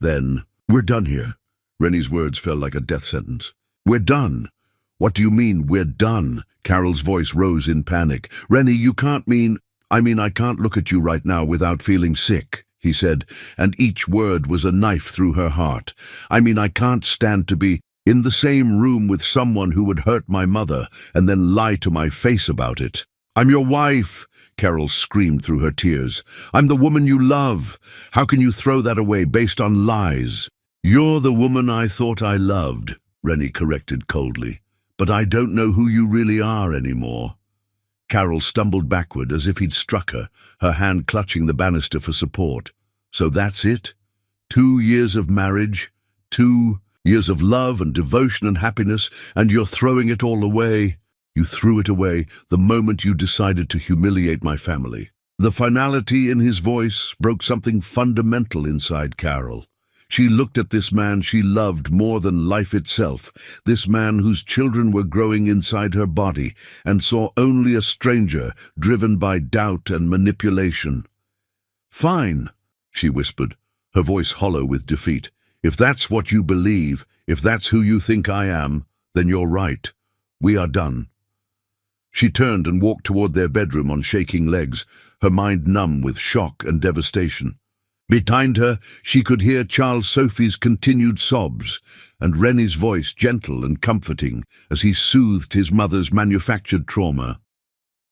"Then, we're done here." Rennie's words fell like a death sentence. "We're done." "What do you mean, we're done?" Carol's voice rose in panic. "Rennie, you can't mean—" I can't look at you right now without feeling sick," he said, and each word was a knife through her heart. I can't stand to be in the same room with someone who would hurt my mother and then lie to my face about it." "I'm your wife," Carol screamed through her tears. "I'm the woman you love. How can you throw that away based on lies?" "You're the woman I thought I loved," Rennie corrected coldly. "But I don't know who you really are anymore." Carol stumbled backward as if he'd struck her, her hand clutching the banister for support. "So that's it? 2 years of marriage? 2 years of love and devotion and happiness, and you're throwing it all away?" "You threw it away the moment you decided to humiliate my family." The finality in his voice broke something fundamental inside Carol. She looked at this man she loved more than life itself, this man whose children were growing inside her body, and saw only a stranger driven by doubt and manipulation. "Fine," she whispered, her voice hollow with defeat. "If that's what you believe, if that's who you think I am, then you're right. We are done." She turned and walked toward their bedroom on shaking legs, her mind numb with shock and devastation. Behind her, she could hear Charles Sophie's continued sobs, and Rennie's voice gentle and comforting as he soothed his mother's manufactured trauma.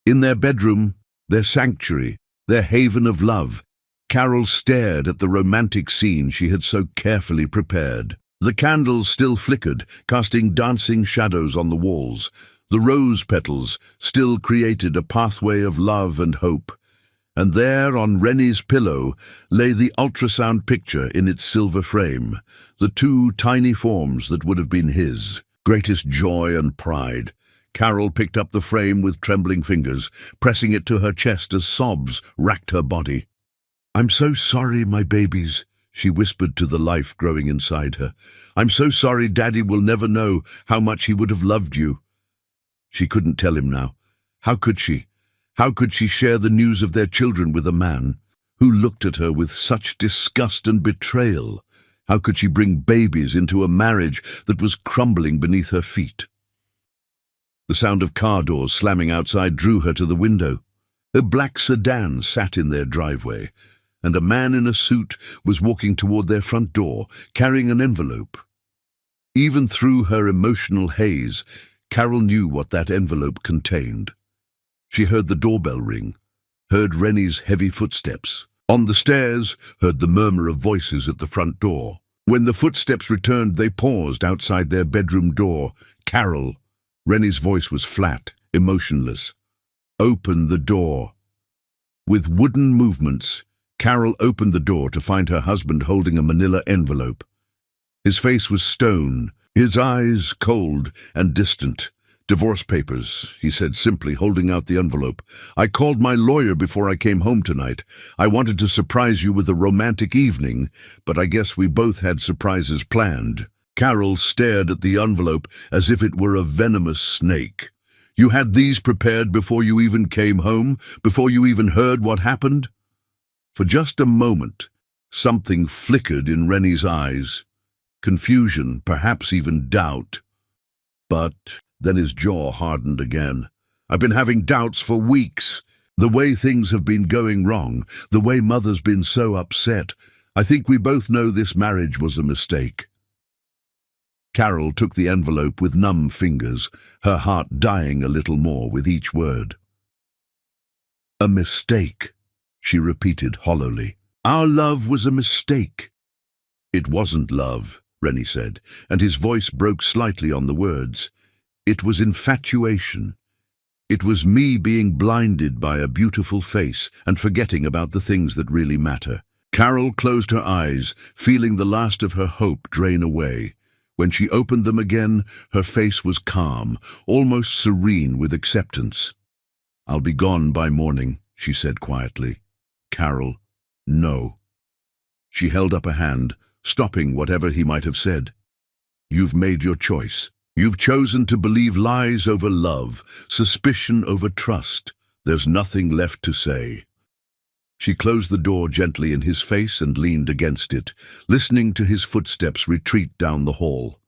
In their bedroom, their sanctuary, their haven of love, Carol stared at the romantic scene she had so carefully prepared. The candles still flickered, casting dancing shadows on the walls. The rose petals still created a pathway of love and hope. And there, on Rennie's pillow, lay the ultrasound picture in its silver frame, the 2 tiny forms that would have been his. Greatest joy and pride. Carol picked up the frame with trembling fingers, pressing it to her chest as sobs racked her body. "I'm so sorry, my babies," she whispered to the life growing inside her. "I'm so sorry Daddy will never know how much he would have loved you." She couldn't tell him now. How could she? How could she share the news of their children with a man who looked at her with such disgust and betrayal? How could she bring babies into a marriage that was crumbling beneath her feet? The sound of car doors slamming outside drew her to the window. A black sedan sat in their driveway, and a man in a suit was walking toward their front door, carrying an envelope. Even through her emotional haze, Carol knew what that envelope contained. She heard the doorbell ring, heard Rennie's heavy footsteps. On the stairs, heard the murmur of voices at the front door. When the footsteps returned, they paused outside their bedroom door. "Carol." Rennie's voice was flat, emotionless. "Open the door." With wooden movements, Carol opened the door to find her husband holding a manila envelope. His face was stone, his eyes cold and distant. "Divorce papers," he said simply, holding out the envelope. "I called my lawyer before I came home tonight. I wanted to surprise you with a romantic evening, but I guess we both had surprises planned." Carol stared at the envelope as if it were a venomous snake. "You had these prepared before you even came home, before you even heard what happened?" For just a moment, something flickered in Rennie's eyes. Confusion, perhaps even doubt. But then his jaw hardened again. "I've been having doubts for weeks. The way things have been going wrong, the way Mother's been so upset. I think we both know this marriage was a mistake." Carol took the envelope with numb fingers, her heart dying a little more with each word. "A mistake," she repeated hollowly. "Our love was a mistake." "It wasn't love," Rennie said, and his voice broke slightly on the words. "It was infatuation. It was me being blinded by a beautiful face and forgetting about the things that really matter." Carol closed her eyes, feeling the last of her hope drain away. When she opened them again, her face was calm, almost serene with acceptance. "I'll be gone by morning," she said quietly. "Carol, no." She held up a hand, stopping whatever he might have said. "You've made your choice. You've chosen to believe lies over love, suspicion over trust. There's nothing left to say." She closed the door gently in his face and leaned against it, listening to his footsteps retreat down the hall.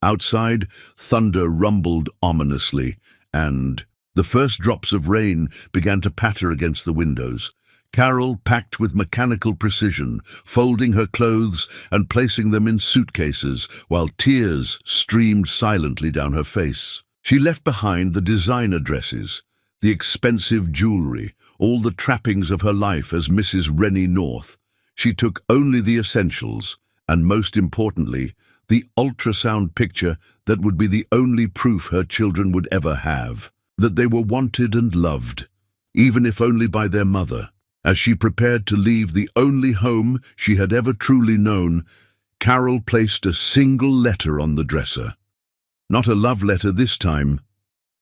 Outside, thunder rumbled ominously, and the first drops of rain began to patter against the windows. Carol packed with mechanical precision, folding her clothes and placing them in suitcases, while tears streamed silently down her face. She left behind the designer dresses, the expensive jewelry, all the trappings of her life as Mrs. Rennie North. She took only the essentials, and most importantly, the ultrasound picture that would be the only proof her children would ever have, that they were wanted and loved, even if only by their mother. As she prepared to leave the only home she had ever truly known, Carol placed a single letter on the dresser. Not a love letter this time,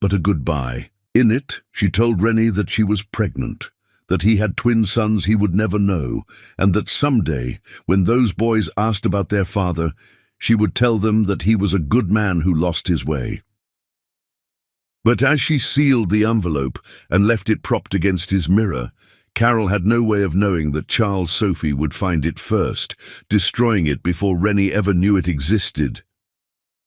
but a goodbye. In it, she told Rennie that she was pregnant, that he had twin sons he would never know, and that someday, when those boys asked about their father, she would tell them that he was a good man who lost his way. But as she sealed the envelope and left it propped against his mirror, Carol had no way of knowing that Charles Sophie would find it first, destroying it before Rennie ever knew it existed.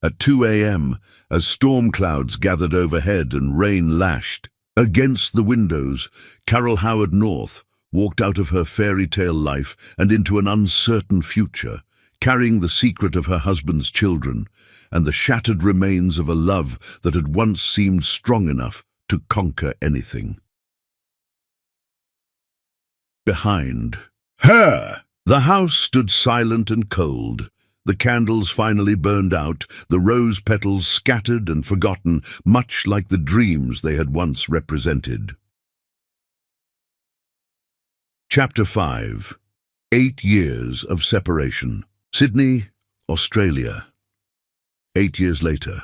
At 2 a.m., as storm clouds gathered overhead and rain lashed against the windows, Carol Howard North walked out of her fairy tale life and into an uncertain future, carrying the secret of her husband's children and the shattered remains of a love that had once seemed strong enough to conquer anything. Behind her, the house stood silent and cold. The candles finally burned out, the rose petals scattered and forgotten, much like the dreams they had once represented. Chapter 5. 8 years of separation. Sydney, Australia. 8 years later.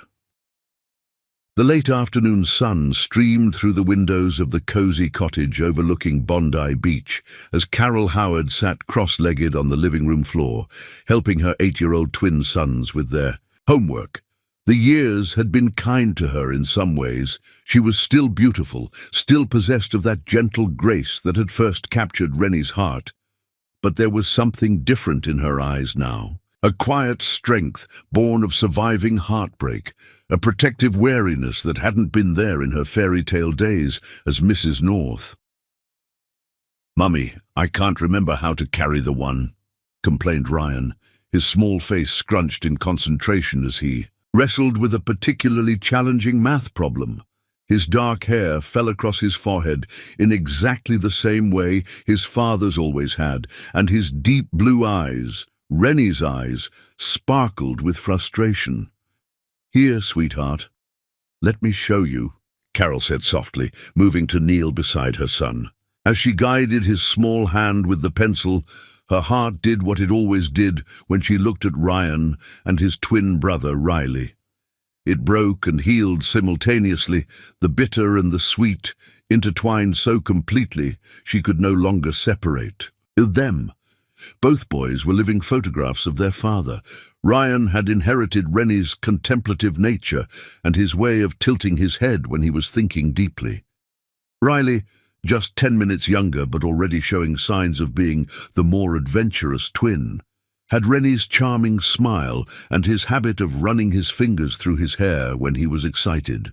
The late afternoon sun streamed through the windows of the cosy cottage overlooking Bondi Beach as Carol Howard sat cross-legged on the living room floor, helping her 8-year-old twin sons with their homework. The years had been kind to her in some ways. She was still beautiful, still possessed of that gentle grace that had first captured Rennie's heart. But there was something different in her eyes now. A quiet strength born of surviving heartbreak, a protective wariness that hadn't been there in her fairy tale days as Mrs. North. "Mummy, I can't remember how to carry the one," complained Ryan, his small face scrunched in concentration as he wrestled with a particularly challenging math problem. His dark hair fell across his forehead in exactly the same way his father's always had, and his deep blue eyes, Rennie's eyes, sparkled with frustration. "Here, sweetheart. Let me show you," Carol said softly, moving to kneel beside her son. As she guided his small hand with the pencil, her heart did what it always did when she looked at Ryan and his twin brother Riley. It broke and healed simultaneously, the bitter and the sweet, intertwined so completely she could no longer separate them. Both boys were living photographs of their father. Ryan had inherited Rennie's contemplative nature and his way of tilting his head when he was thinking deeply. Riley, just 10 minutes younger but already showing signs of being the more adventurous twin, had Rennie's charming smile and his habit of running his fingers through his hair when he was excited.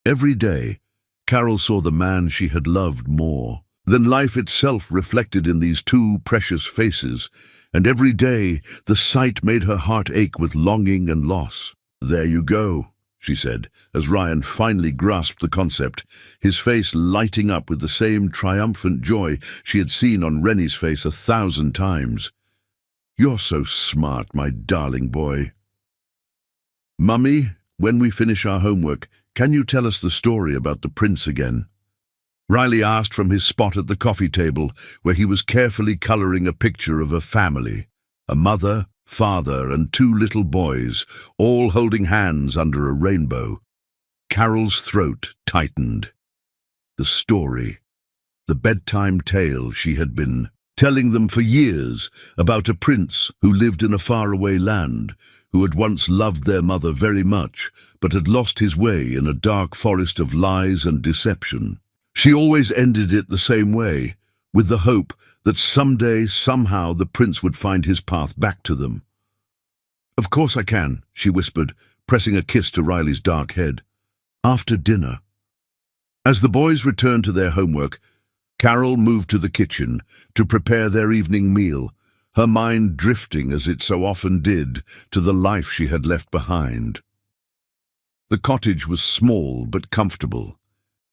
Every day, Carol saw the man she had loved more, than life itself reflected in these two precious faces, and every day the sight made her heart ache with longing and loss. "There you go," she said, as Ryan finally grasped the concept, his face lighting up with the same triumphant joy she had seen on Rennie's face 1,000 times. "You're so smart, my darling boy." "Mummy, when we finish our homework, can you tell us the story about the prince again?" Riley asked from his spot at the coffee table, where he was carefully coloring a picture of a family, a mother, father, and 2 little boys, all holding hands under a rainbow. Carol's throat tightened. The story, the bedtime tale she had been telling them for years about a prince who lived in a faraway land, who had once loved their mother very much, but had lost his way in a dark forest of lies and deception. She always ended it the same way, with the hope that someday, somehow, the prince would find his path back to them. "Of course I can," she whispered, pressing a kiss to Riley's dark head. "After dinner." As the boys returned to their homework, Carol moved to the kitchen to prepare their evening meal, her mind drifting, as it so often did, to the life she had left behind. The cottage was small but comfortable,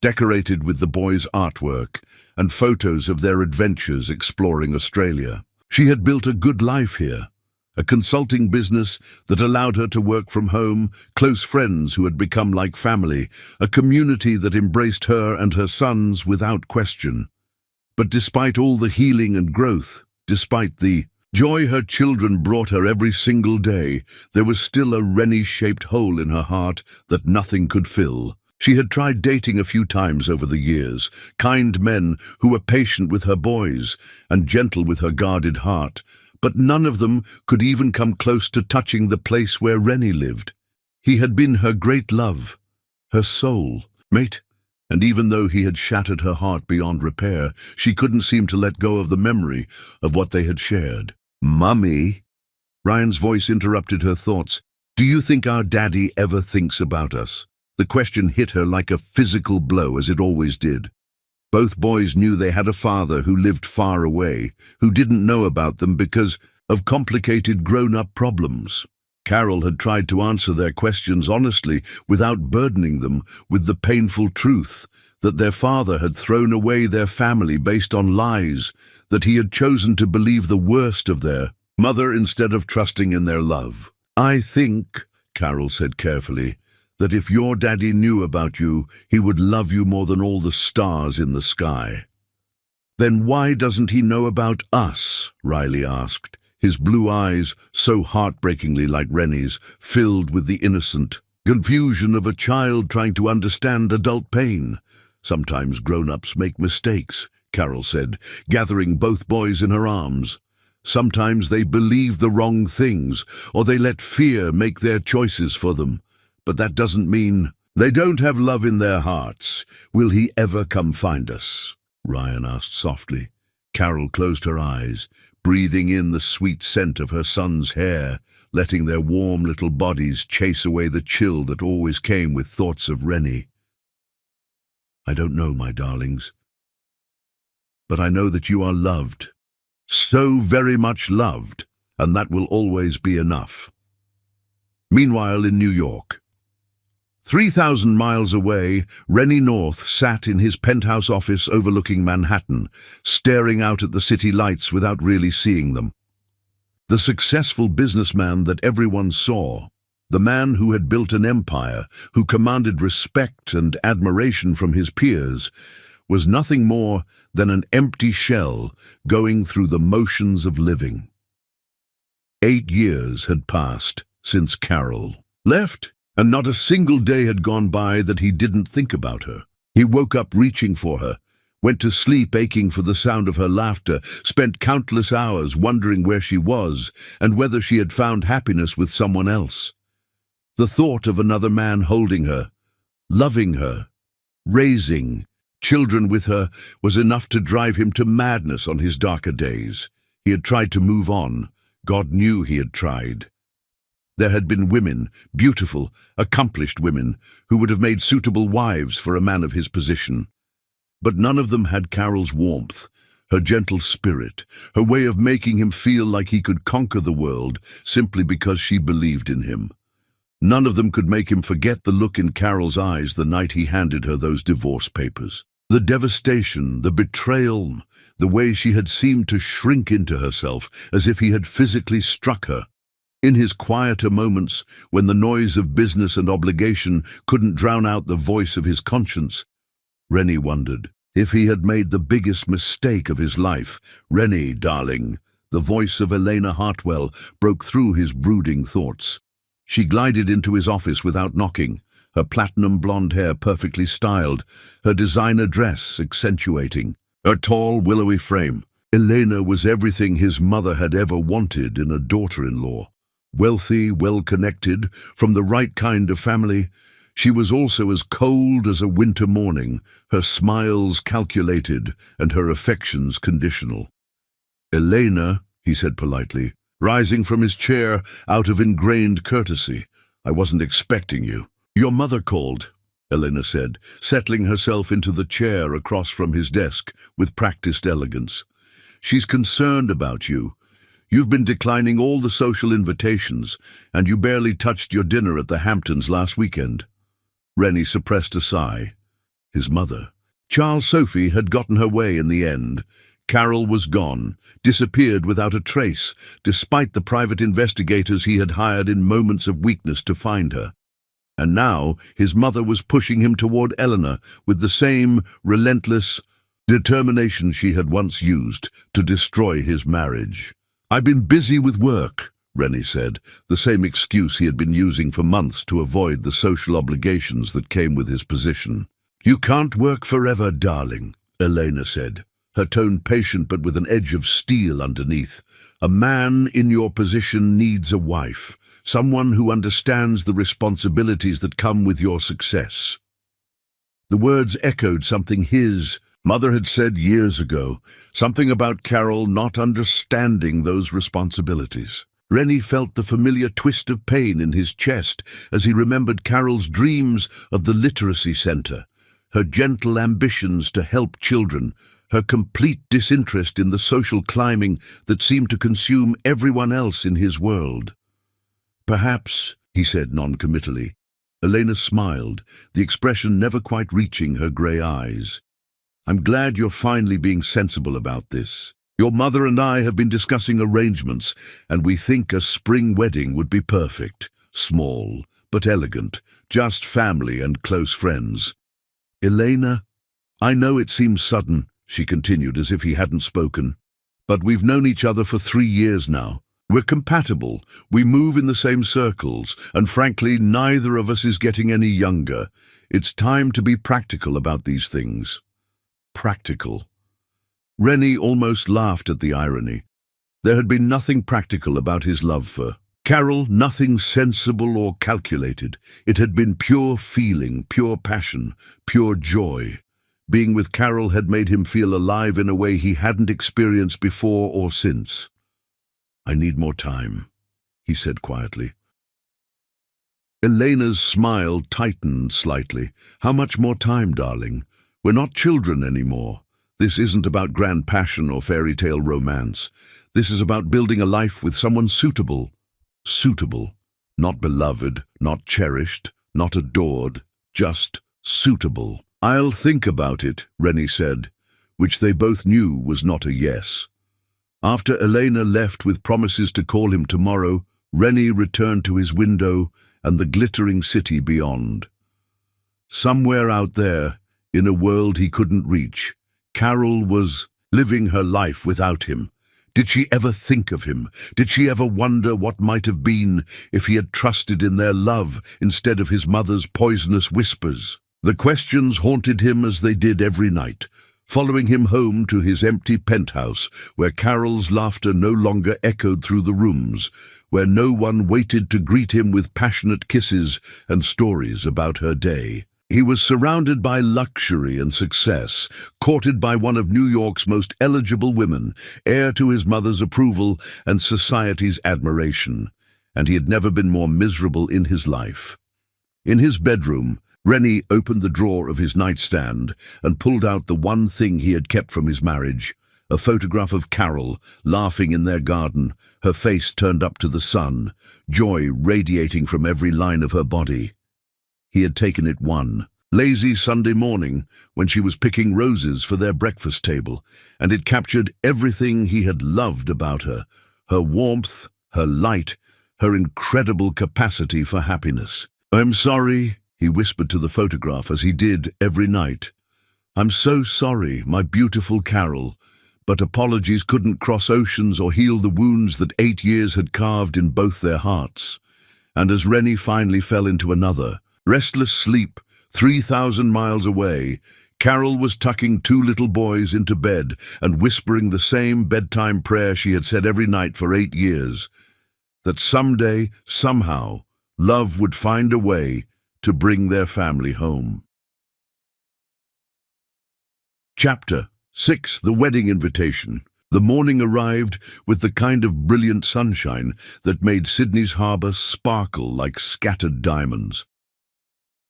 decorated with the boys' artwork and photos of their adventures exploring Australia. She had built a good life here, a consulting business that allowed her to work from home, close friends who had become like family, a community that embraced her and her sons without question. But despite all the healing and growth, despite the joy her children brought her every single day, there was still a Rennie-shaped hole in her heart that nothing could fill. She had tried dating a few times over the years, kind men who were patient with her boys and gentle with her guarded heart, but none of them could even come close to touching the place where Rennie lived. He had been her great love, her soul mate, and even though he had shattered her heart beyond repair, she couldn't seem to let go of the memory of what they had shared. "Mummy," Ryan's voice interrupted her thoughts, "do you think our daddy ever thinks about us?" The question hit her like a physical blow, as it always did. Both boys knew they had a father who lived far away, who didn't know about them because of complicated grown-up problems. Carol had tried to answer their questions honestly, without burdening them with the painful truth that their father had thrown away their family based on lies, that he had chosen to believe the worst of their mother instead of trusting in their love. "I think," Carol said carefully, "that if your daddy knew about you, he would love you more than all the stars in the sky." "Then why doesn't he know about us?" Riley asked, his blue eyes, so heartbreakingly like Rennie's, filled with the innocent confusion of a child trying to understand adult pain. "Sometimes grown-ups make mistakes," Carol said, gathering both boys in her arms. "Sometimes they believe the wrong things, or they let fear make their choices for them. But that doesn't mean they don't have love in their hearts. Will he ever come find us?" Ryan asked softly. Carol closed her eyes, breathing in the sweet scent of her son's hair, letting their warm little bodies chase away the chill that always came with thoughts of Rennie. "I don't know, my darlings. But I know that you are loved, so very much loved, and that will always be enough." Meanwhile, in New York, 3,000 miles away, Rennie North sat in his penthouse office overlooking Manhattan, staring out at the city lights without really seeing them. The successful businessman that everyone saw, the man who had built an empire, who commanded respect and admiration from his peers, was nothing more than an empty shell going through the motions of living. 8 years had passed since Carol left, and not a single day had gone by that he didn't think about her. He woke up reaching for her, went to sleep aching for the sound of her laughter, spent countless hours wondering where she was and whether she had found happiness with someone else. The thought of another man holding her, loving her, raising children with her was enough to drive him to madness on his darker days. He had tried to move on. God knew he had tried. There had been women, beautiful, accomplished women, who would have made suitable wives for a man of his position. But none of them had Carol's warmth, her gentle spirit, her way of making him feel like he could conquer the world simply because she believed in him. None of them could make him forget the look in Carol's eyes the night he handed her those divorce papers. The devastation, the betrayal, the way she had seemed to shrink into herself as if he had physically struck her. In his quieter moments, when the noise of business and obligation couldn't drown out the voice of his conscience, Rennie wondered if he had made the biggest mistake of his life. "Rennie, darling," the voice of Elena Hartwell broke through his brooding thoughts. She glided into his office without knocking, her platinum blonde hair perfectly styled, her designer dress accentuating her tall, willowy frame. Elena was everything his mother had ever wanted in a daughter-in-law. Wealthy, well-connected, from the right kind of family, she was also as cold as a winter morning, her smiles calculated and her affections conditional. "Elena," he said politely, rising from his chair out of ingrained courtesy, "I wasn't expecting you." "Your mother called," Elena said, settling herself into the chair across from his desk with practiced elegance. "She's concerned about you. You've been declining all the social invitations, and you barely touched your dinner at the Hamptons last weekend." Rennie suppressed a sigh. His mother. Charles Sophie had gotten her way in the end. Carol was gone, disappeared without a trace, despite the private investigators he had hired in moments of weakness to find her. And now his mother was pushing him toward Eleanor with the same relentless determination she had once used to destroy his marriage. "I've been busy with work," Rennie said, the same excuse he had been using for months to avoid the social obligations that came with his position. "You can't work forever, darling," Elena said, her tone patient but with an edge of steel underneath. "A man in your position needs a wife, someone who understands the responsibilities that come with your success." The words echoed something his mother had said years ago, something about Carol not understanding those responsibilities. Rennie felt the familiar twist of pain in his chest as he remembered Carol's dreams of the literacy center, her gentle ambitions to help children, her complete disinterest in the social climbing that seemed to consume everyone else in his world. "Perhaps," he said non-committally. Elena smiled, the expression never quite reaching her grey eyes. "I'm glad you're finally being sensible about this. Your mother and I have been discussing arrangements, and we think a spring wedding would be perfect. Small, but elegant, just family and close friends." "Elena, I know it seems sudden," she continued as if he hadn't spoken, "but we've known each other for 3 years now. We're compatible, we move in the same circles, and frankly, neither of us is getting any younger. It's time to be practical about these things." Practical. Rennie almost laughed at the irony. There had been nothing practical about his love for Carol, nothing sensible or calculated. It had been pure feeling, pure passion, pure joy. Being with Carol had made him feel alive in a way he hadn't experienced before or since. "I need more time," he said quietly. Elena's smile tightened slightly. "How much more time, darling? We're not children anymore. This isn't about grand passion or fairy tale romance. This is about building a life with someone suitable. Suitable. Not beloved, not cherished, not adored, just suitable." "I'll think about it," Rennie said, which they both knew was not a yes. After Elena left with promises to call him tomorrow, Rennie returned to his window and the glittering city beyond. Somewhere out there, in a world he couldn't reach, Carol was living her life without him. Did she ever think of him? Did she ever wonder what might have been if he had trusted in their love instead of his mother's poisonous whispers? The questions haunted him as they did every night, following him home to his empty penthouse, where Carol's laughter no longer echoed through the rooms, where no one waited to greet him with passionate kisses and stories about her day. He was surrounded by luxury and success, courted by one of New York's most eligible women, heir to his mother's approval and society's admiration, and he had never been more miserable in his life. In his bedroom, Rennie opened the drawer of his nightstand and pulled out the one thing he had kept from his marriage, a photograph of Carol, laughing in their garden, her face turned up to the sun, joy radiating from every line of her body. He had taken it one lazy Sunday morning when she was picking roses for their breakfast table, and it captured everything he had loved about her, her warmth, her light, her incredible capacity for happiness. "I'm sorry," he whispered to the photograph as he did every night. "I'm so sorry, my beautiful Carol, but apologies couldn't cross oceans or heal the wounds that 8 years had carved in both their hearts." And as Rennie finally fell into another restless sleep 3,000 miles away, Carol was tucking 2 little boys into bed and whispering the same bedtime prayer she had said every night for 8 years, that someday, somehow, love would find a way to bring their family home. Chapter 6. The Wedding Invitation. The morning arrived with the kind of brilliant sunshine that made Sydney's harbour sparkle like scattered diamonds.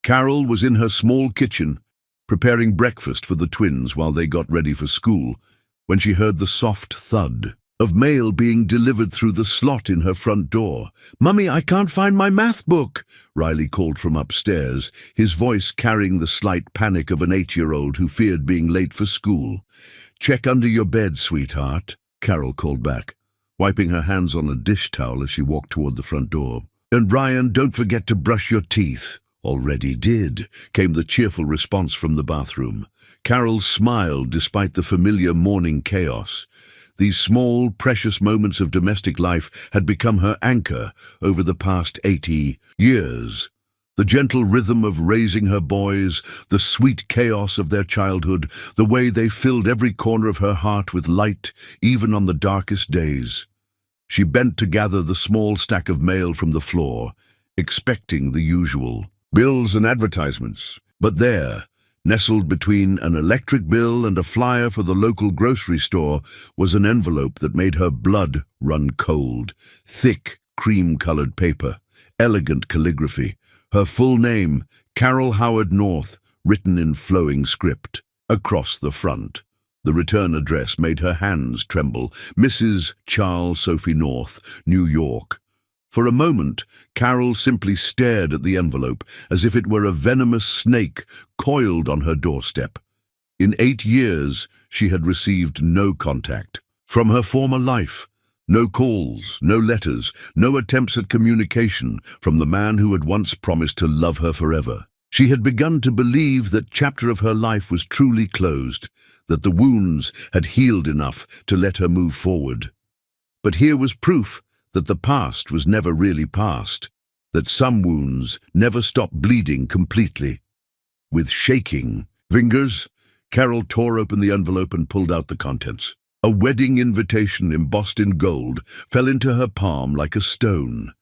Carol was in her small kitchen, preparing breakfast for the twins while they got ready for school, when she heard the soft thud of mail being delivered through the slot in her front door. "Mummy, I can't find my math book," Riley called from upstairs, his voice carrying the slight panic of an 8-year-old who feared being late for school. "Check under your bed, sweetheart," Carol called back, wiping her hands on a dish towel as she walked toward the front door. "And Brian, don't forget to brush your teeth." "Already did," came the cheerful response from the bathroom. Carol smiled despite the familiar morning chaos. These small, precious moments of domestic life had become her anchor over the past 80 years. The gentle rhythm of raising her boys, the sweet chaos of their childhood, the way they filled every corner of her heart with light, even on the darkest days. She bent to gather the small stack of mail from the floor, expecting the usual bills and advertisements. But there, nestled between an electric bill and a flyer for the local grocery store, was an envelope that made her blood run cold. Thick, cream-colored paper, elegant calligraphy, her full name, Carol Howard North, written in flowing script. Across the front, the return address made her hands tremble. Mrs. Charles Sophie North, New York. For a moment, Carol simply stared at the envelope as if it were a venomous snake coiled on her doorstep. In 8 years, she had received no contact from her former life. No calls, no letters, no attempts at communication from the man who had once promised to love her forever. She had begun to believe that chapter of her life was truly closed, that the wounds had healed enough to let her move forward. But here was proof that the past was never really past, that some wounds never stopped bleeding completely. With shaking fingers, Carol tore open the envelope and pulled out the contents. A wedding invitation embossed in gold fell into her palm like a stone.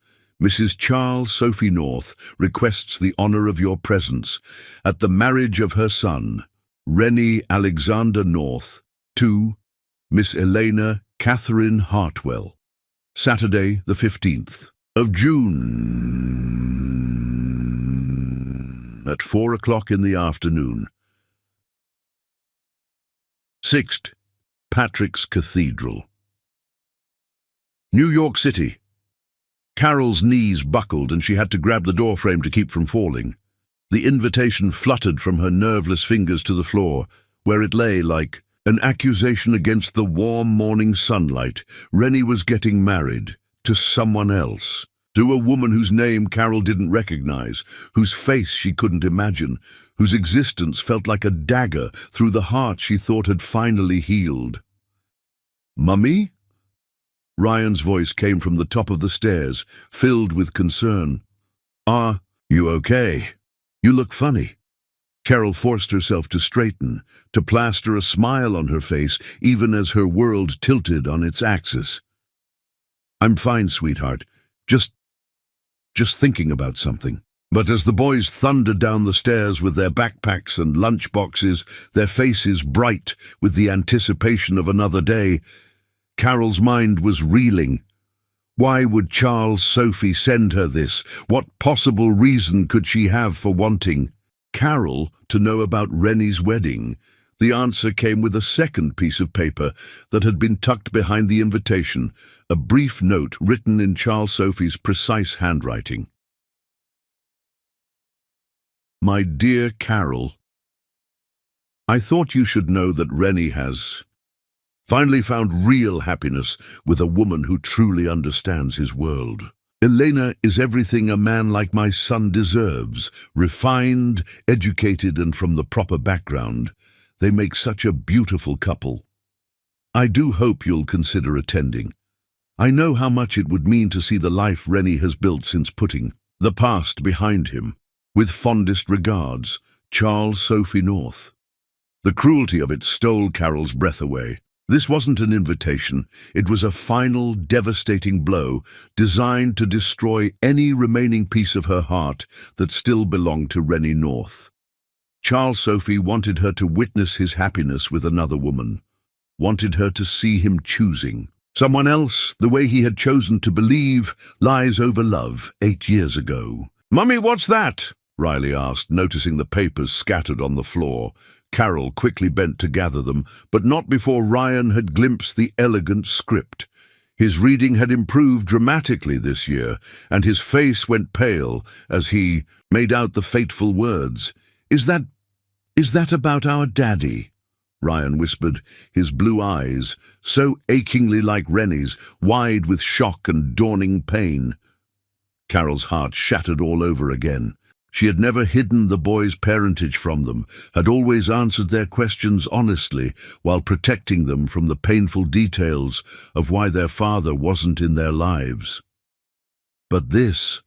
"Mrs. Charles Sophie North requests the honor of your presence at the marriage of her son, Rennie Alexander North, to Miss Elena Catherine Hartwell. Saturday, the 15th of June, at 4 o'clock in the afternoon. 6th, Patrick's Cathedral. New York City. Carol's knees buckled and she had to grab the doorframe to keep from falling. The invitation fluttered from her nerveless fingers to the floor, where it lay like an accusation against the warm morning sunlight. Rennie was getting married to someone else, to a woman whose name Carol didn't recognize, whose face she couldn't imagine, whose existence felt like a dagger through the heart she thought had finally healed. "Mummy?" Ryan's voice came from the top of the stairs, filled with concern. "Are you okay? You look funny." Carol forced herself to straighten, to plaster a smile on her face, even as her world tilted on its axis. "I'm fine, sweetheart. Just thinking about something." But as the boys thundered down the stairs with their backpacks and lunch boxes, their faces bright with the anticipation of another day, Carol's mind was reeling. Why would Charles Sophie send her this? What possible reason could she have for wanting Carol to know about Rennie's wedding, the answer came with a second piece of paper that had been tucked behind the invitation, a brief note written in Charles Sophie's precise handwriting. My dear Carol, I thought you should know that Rennie has finally found real happiness with a woman who truly understands his world. Elena is everything a man like my son deserves, refined, educated, and from the proper background. They make such a beautiful couple. I do hope you'll consider attending. I know how much it would mean to see the life Rennie has built since putting the past behind him. With fondest regards, Charles Sophie North. The cruelty of it stole Carol's breath away. This wasn't an invitation, it was a final, devastating blow designed to destroy any remaining piece of her heart that still belonged to Rennie North. Charles Sophie wanted her to witness his happiness with another woman, wanted her to see him choosing someone else the way he had chosen to believe lies over love 8 years ago. "Mummy, what's that?" Riley asked, noticing the papers scattered on the floor. Carol quickly bent to gather them, but not before Ryan had glimpsed the elegant script. His reading had improved dramatically this year, and his face went pale as he made out the fateful words. Is that about our daddy?" Ryan whispered, his blue eyes, so achingly like Rennie's, wide with shock and dawning pain. Carol's heart shattered all over again. She had never hidden the boys' parentage from them, had always answered their questions honestly while protecting them from the painful details of why their father wasn't in their lives. But this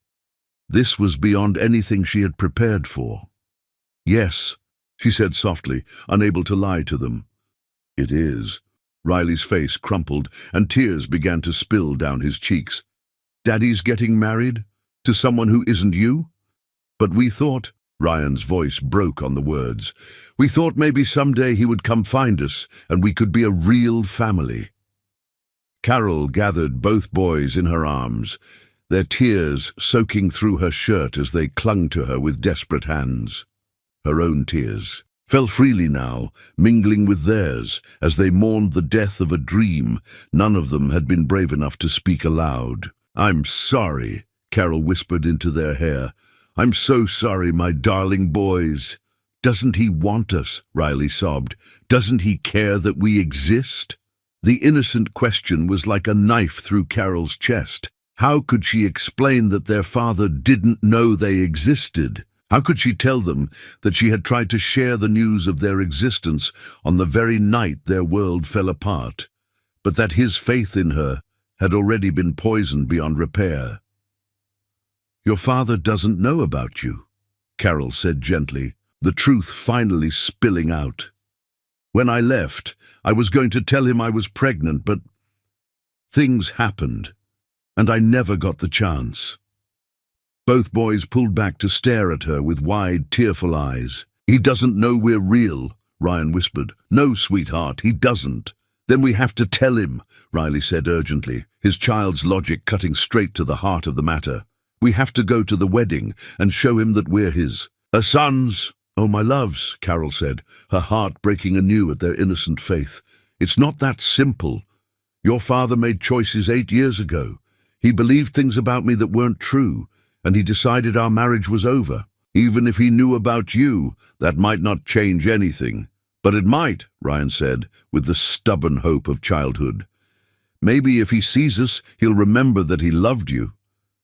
was beyond anything she had prepared for. "Yes," she said softly, unable to lie to them. "It is." Riley's face crumpled and tears began to spill down his cheeks. "Daddy's getting married? To someone who isn't you? But we thought," Ryan's voice broke on the words, "we thought maybe someday he would come find us and we could be a real family." Carol gathered both boys in her arms, their tears soaking through her shirt as they clung to her with desperate hands. Her own tears fell freely now, mingling with theirs, as they mourned the death of a dream none of them had been brave enough to speak aloud. "I'm sorry," Carol whispered into their hair. "I'm so sorry, my darling boys." "Doesn't he want us?" Riley sobbed. "Doesn't he care that we exist?" The innocent question was like a knife through Carol's chest. How could she explain that their father didn't know they existed? How could she tell them that she had tried to share the news of their existence on the very night their world fell apart, but that his faith in her had already been poisoned beyond repair? "Your father doesn't know about you," Carol said gently, the truth finally spilling out. "When I left, I was going to tell him I was pregnant, but things happened, and I never got the chance." Both boys pulled back to stare at her with wide, tearful eyes. "He doesn't know we're real," Ryan whispered. "No, sweetheart, he doesn't." "Then we have to tell him," Riley said urgently, his child's logic cutting straight to the heart of the matter. "We have to go to the wedding and show him that we're his sons." "Oh, my loves," Carol said, her heart breaking anew at their innocent faith. "It's not that simple. Your father made choices 8 years ago. He believed things about me that weren't true, and he decided our marriage was over. Even if he knew about you, that might not change anything." "But it might," Ryan said, with the stubborn hope of childhood. "Maybe if he sees us, he'll remember that he loved you.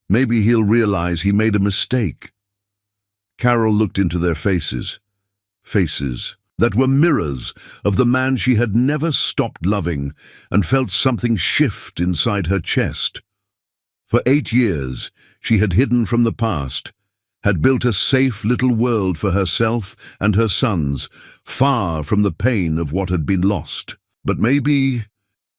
Maybe he'll realize he made a mistake." Carol looked into their faces that were mirrors of the man she had never stopped loving, and felt something shift inside her chest. For 8 years, she had hidden from the past, had built a safe little world for herself and her sons, far from the pain of what had been lost. But maybe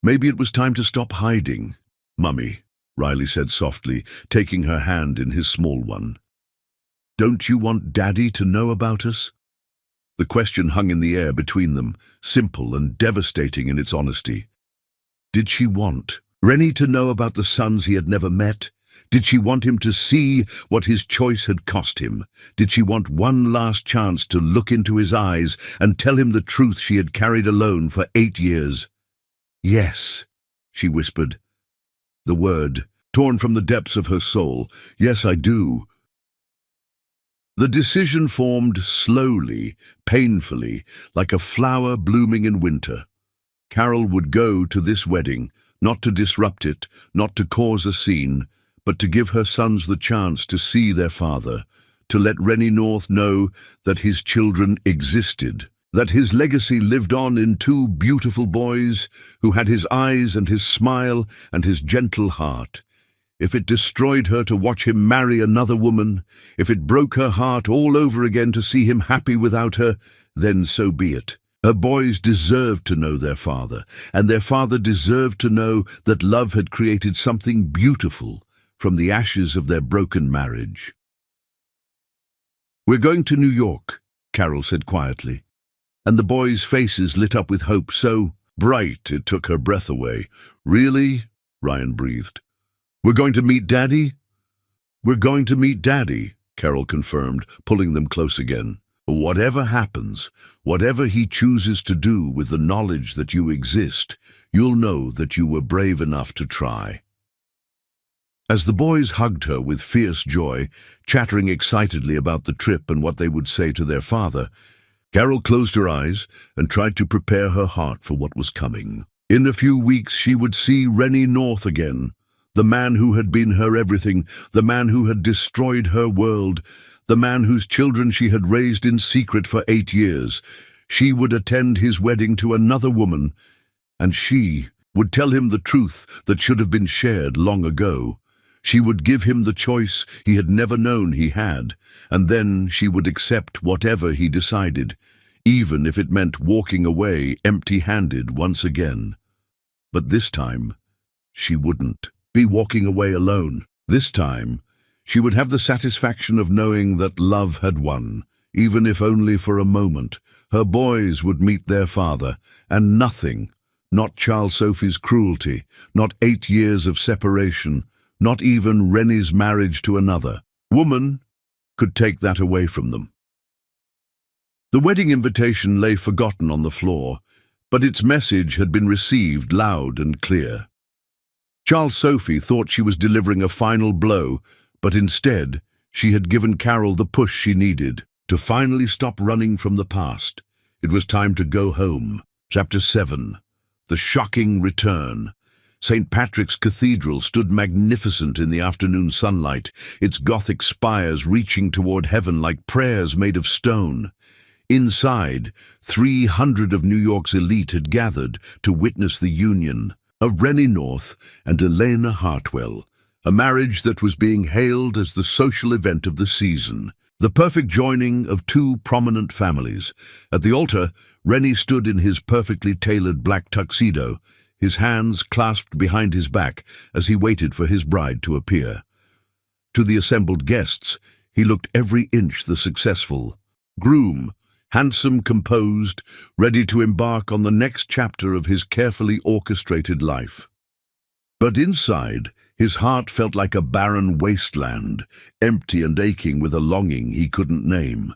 it was time to stop hiding. "Mummy," Riley said softly, taking her hand in his small one. "Don't you want Daddy to know about us?" The question hung in the air between them, simple and devastating in its honesty. Did she want Rennie to know about the sons he had never met, Did she want him to see what his choice had cost him? Did she want one last chance to look into his eyes and tell him the truth she had carried alone for 8 years? "Yes," she whispered. The word, torn from the depths of her soul. "Yes, I do." The decision formed slowly, painfully, like a flower blooming in winter. Carol would go to this wedding, not to disrupt it, not to cause a scene, but to give her sons the chance to see their father, to let Rennie North know that his children existed, that his legacy lived on in 2 beautiful boys who had his eyes and his smile and his gentle heart. If it destroyed her to watch him marry another woman, if it broke her heart all over again to see him happy without her, then so be it. Her boys deserved to know their father, and their father deserved to know that love had created something beautiful from the ashes of their broken marriage. "We're going to New York," Carol said quietly, and the boys' faces lit up with hope so bright it took her breath away. "Really?" Ryan breathed. "We're going to meet Daddy?" "We're going to meet Daddy," Carol confirmed, pulling them close again. "Whatever happens, whatever he chooses to do with the knowledge that you exist, you'll know that you were brave enough to try." As the boys hugged her with fierce joy, chattering excitedly about the trip and what they would say to their father, Carol closed her eyes and tried to prepare her heart for what was coming. In a few weeks she would see Rennie North again, the man who had been her everything, the man who had destroyed her world, the man whose children she had raised in secret for 8 years. She would attend his wedding to another woman, and she would tell him the truth that should have been shared long ago. She would give him the choice he had never known he had, and then she would accept whatever he decided, even if it meant walking away empty-handed once again. But this time, she wouldn't be walking away alone. This time, she would have the satisfaction of knowing that love had won, even if only for a moment. Her boys would meet their father, and nothing, not Charles Sophie's cruelty, not 8 years of separation, not even Rennie's marriage to another woman, could take that away from them. The wedding invitation lay forgotten on the floor, but its message had been received loud and clear. Charles Sophie thought she was delivering a final blow, but instead she had given Carol the push she needed to finally stop running from the past. It was time to go home. Chapter 7. The Shocking Return. St. Patrick's Cathedral stood magnificent in the afternoon sunlight, its Gothic spires reaching toward heaven like prayers made of stone. Inside, 300 of New York's elite had gathered to witness the union of Rennie North and Elena Hartwell, a marriage that was being hailed as the social event of the season, the perfect joining of 2 prominent families. At the altar, Rennie stood in his perfectly tailored black tuxedo, his hands clasped behind his back as he waited for his bride to appear. To the assembled guests, he looked every inch the successful groom, handsome, composed, ready to embark on the next chapter of his carefully orchestrated life. But inside, his heart felt like a barren wasteland, empty and aching with a longing he couldn't name.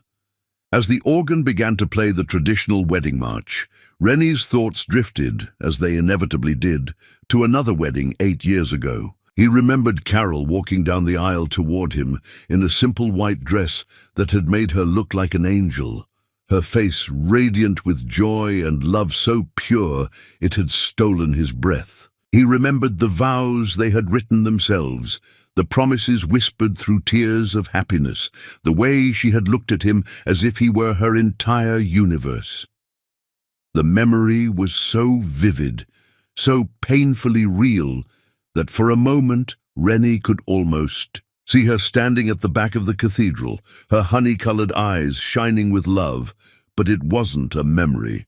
As the organ began to play the traditional wedding march, Rennie's thoughts drifted, as they inevitably did, to another wedding 8 years ago. He remembered Carol walking down the aisle toward him in a simple white dress that had made her look like an angel, her face radiant with joy and love so pure it had stolen his breath. He remembered the vows they had written themselves, the promises whispered through tears of happiness, the way she had looked at him as if he were her entire universe. The memory was so vivid, so painfully real, that for a moment Rennie could almost see her standing at the back of the cathedral, her honey-colored eyes shining with love. But it wasn't a memory.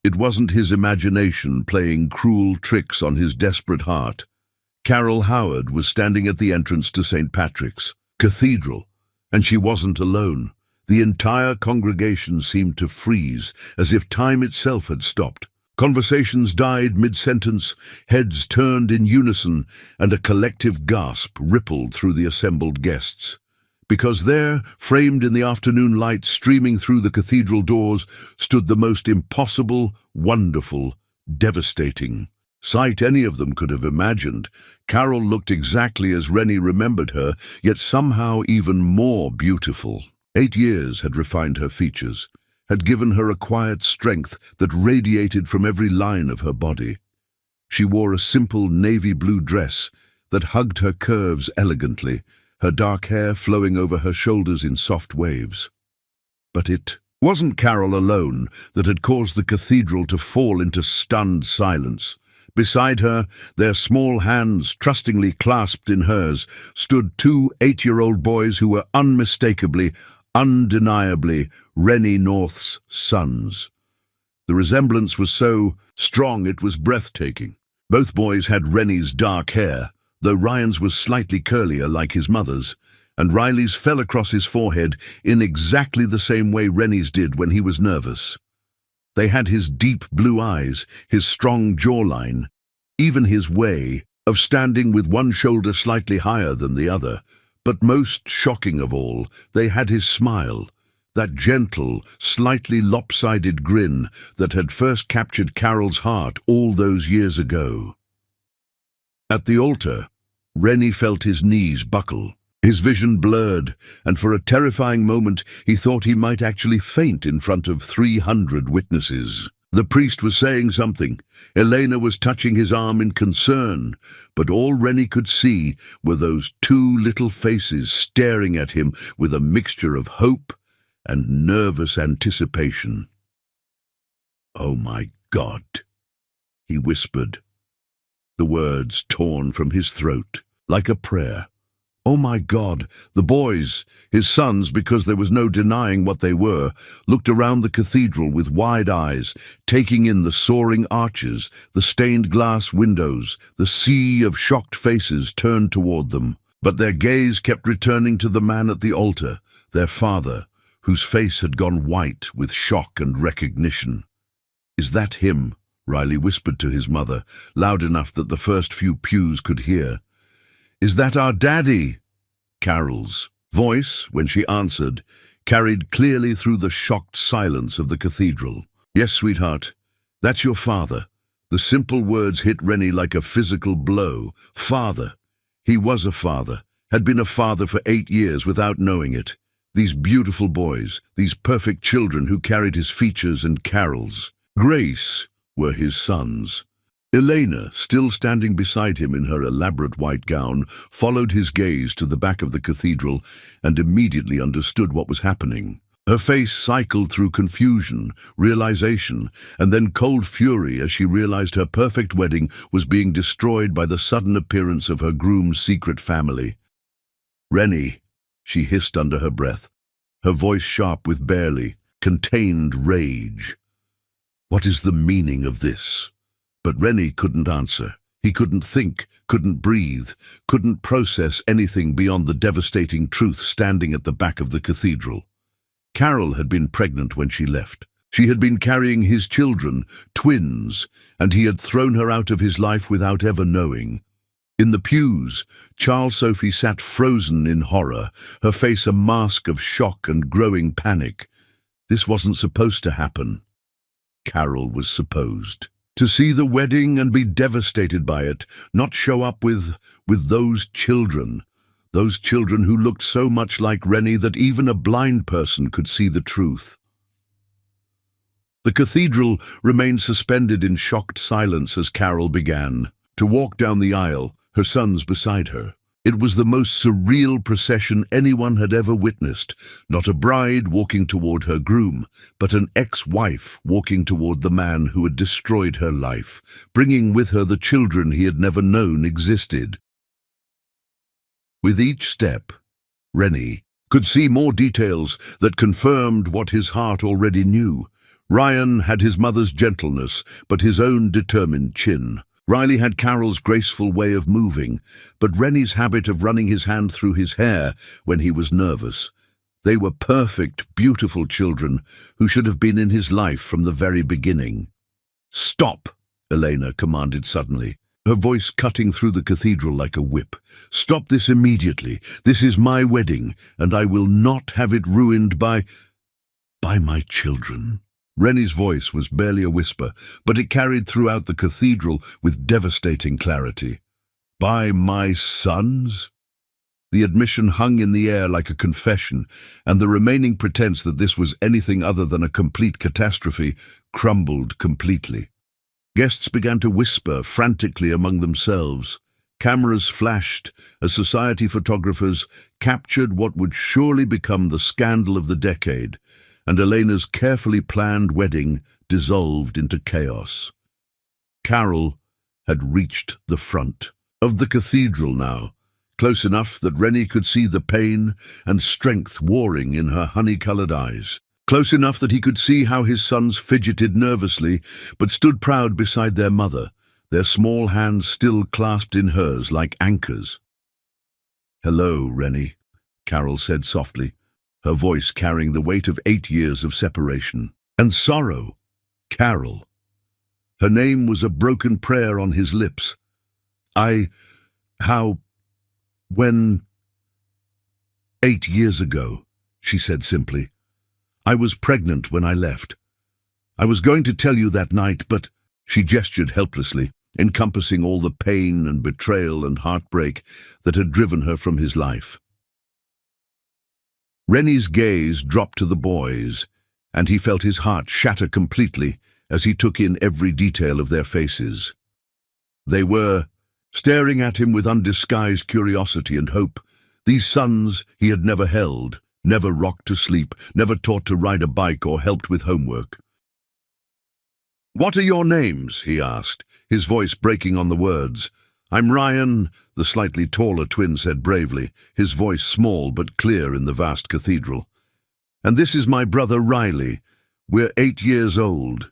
It wasn't his imagination playing cruel tricks on his desperate heart. Carol Howard was standing at the entrance to St. Patrick's Cathedral, and she wasn't alone. The entire congregation seemed to freeze, as if time itself had stopped. Conversations died mid-sentence, heads turned in unison, and a collective gasp rippled through the assembled guests. Because there, framed in the afternoon light streaming through the cathedral doors, stood the most impossible, wonderful, devastating sight any of them could have imagined. Carol looked exactly as Rennie remembered her, yet somehow even more beautiful. 8 years had refined her features, had given her a quiet strength that radiated from every line of her body. She wore a simple navy blue dress that hugged her curves elegantly, her dark hair flowing over her shoulders in soft waves. But it wasn't Carol alone that had caused the cathedral to fall into stunned silence. Beside her, their small hands trustingly clasped in hers, stood 2 8-year-old boys who were unmistakably, undeniably Rennie North's sons. The resemblance was so strong it was breathtaking. Both boys had Rennie's dark hair, though Ryan's was slightly curlier like his mother's, and Riley's fell across his forehead in exactly the same way Rennie's did when he was nervous. They had his deep blue eyes, his strong jawline, even his way of standing with one shoulder slightly higher than the other. But most shocking of all, they had his smile, that gentle, slightly lopsided grin that had first captured Carol's heart all those years ago. At the altar, Rennie felt his knees buckle. His vision blurred, and for a terrifying moment he thought he might actually faint in front of 300 witnesses. The priest was saying something. Elena was touching his arm in concern, but all Rennie could see were those 2 little faces staring at him with a mixture of hope and nervous anticipation. "Oh my God," he whispered, the words torn from his throat like a prayer. Oh my God, the boys, his sons because there was no denying what they were, looked around the cathedral with wide eyes, taking in the soaring arches, the stained glass windows, the sea of shocked faces turned toward them. But their gaze kept returning to the man at the altar, their father, whose face had gone white with shock and recognition. "Is that him?" Riley whispered to his mother, loud enough that the first few pews could hear. "Is that our daddy?" Carol's voice, when she answered, carried clearly through the shocked silence of the cathedral. "Yes, sweetheart, that's your father." The simple words hit Rennie like a physical blow. Father. He was a father, had been a father for 8 years without knowing it. These beautiful boys, these perfect children who carried his features and Carol's grace, were his sons. Elena, still standing beside him in her elaborate white gown, followed his gaze to the back of the cathedral and immediately understood what was happening. Her face cycled through confusion, realization, and then cold fury as she realized her perfect wedding was being destroyed by the sudden appearance of her groom's secret family. "Rennie," she hissed under her breath, her voice sharp with barely contained rage. "What is the meaning of this?" But Rennie couldn't answer. He couldn't think, couldn't breathe, couldn't process anything beyond the devastating truth standing at the back of the cathedral. Carol had been pregnant when she left. She had been carrying his children, twins, and he had thrown her out of his life without ever knowing. In the pews, Charles Sophie sat frozen in horror, her face a mask of shock and growing panic. This wasn't supposed to happen. Carol was supposed to see the wedding and be devastated by it, not show up with those children who looked so much like Rennie that even a blind person could see the truth. The cathedral remained suspended in shocked silence as Carol began to walk down the aisle, her sons beside her. It was the most surreal procession anyone had ever witnessed, not a bride walking toward her groom, but an ex-wife walking toward the man who had destroyed her life, bringing with her the children he had never known existed. With each step, Rennie could see more details that confirmed what his heart already knew. Ryan had his mother's gentleness, but his own determined chin. Riley had Carol's graceful way of moving, but Rennie's habit of running his hand through his hair when he was nervous. They were perfect, beautiful children who should have been in his life from the very beginning. Stop, Elena commanded suddenly, her voice cutting through the cathedral like a whip. Stop this immediately. This is my wedding, and I will not have it ruined by my children. Rennie's voice was barely a whisper, but it carried throughout the cathedral with devastating clarity. By my sons? The admission hung in the air like a confession, and the remaining pretense that this was anything other than a complete catastrophe crumbled completely. Guests began to whisper frantically among themselves. Cameras flashed as society photographers captured what would surely become the scandal of the decade, and Elena's carefully planned wedding dissolved into chaos. Carol had reached the front of the cathedral now, close enough that Rennie could see the pain and strength warring in her honey-colored eyes. Close enough that he could see how his sons fidgeted nervously, but stood proud beside their mother, their small hands still clasped in hers like anchors. "Hello, Rennie," Carol said softly, her voice carrying the weight of 8 years of separation. And sorrow. Carol. Her name was a broken prayer on his lips. When 8 years ago, she said simply. I was pregnant when I left. I was going to tell you that night, but she gestured helplessly, encompassing all the pain and betrayal and heartbreak that had driven her from his life. Rennie's gaze dropped to the boys, and he felt his heart shatter completely as he took in every detail of their faces. They were staring at him with undisguised curiosity and hope, these sons he had never held, never rocked to sleep, never taught to ride a bike or helped with homework. "What are your names?" he asked, his voice breaking on the words. "I'm Ryan," the slightly taller twin said bravely, his voice small but clear in the vast cathedral. "And this is my brother Riley. We're 8 years old."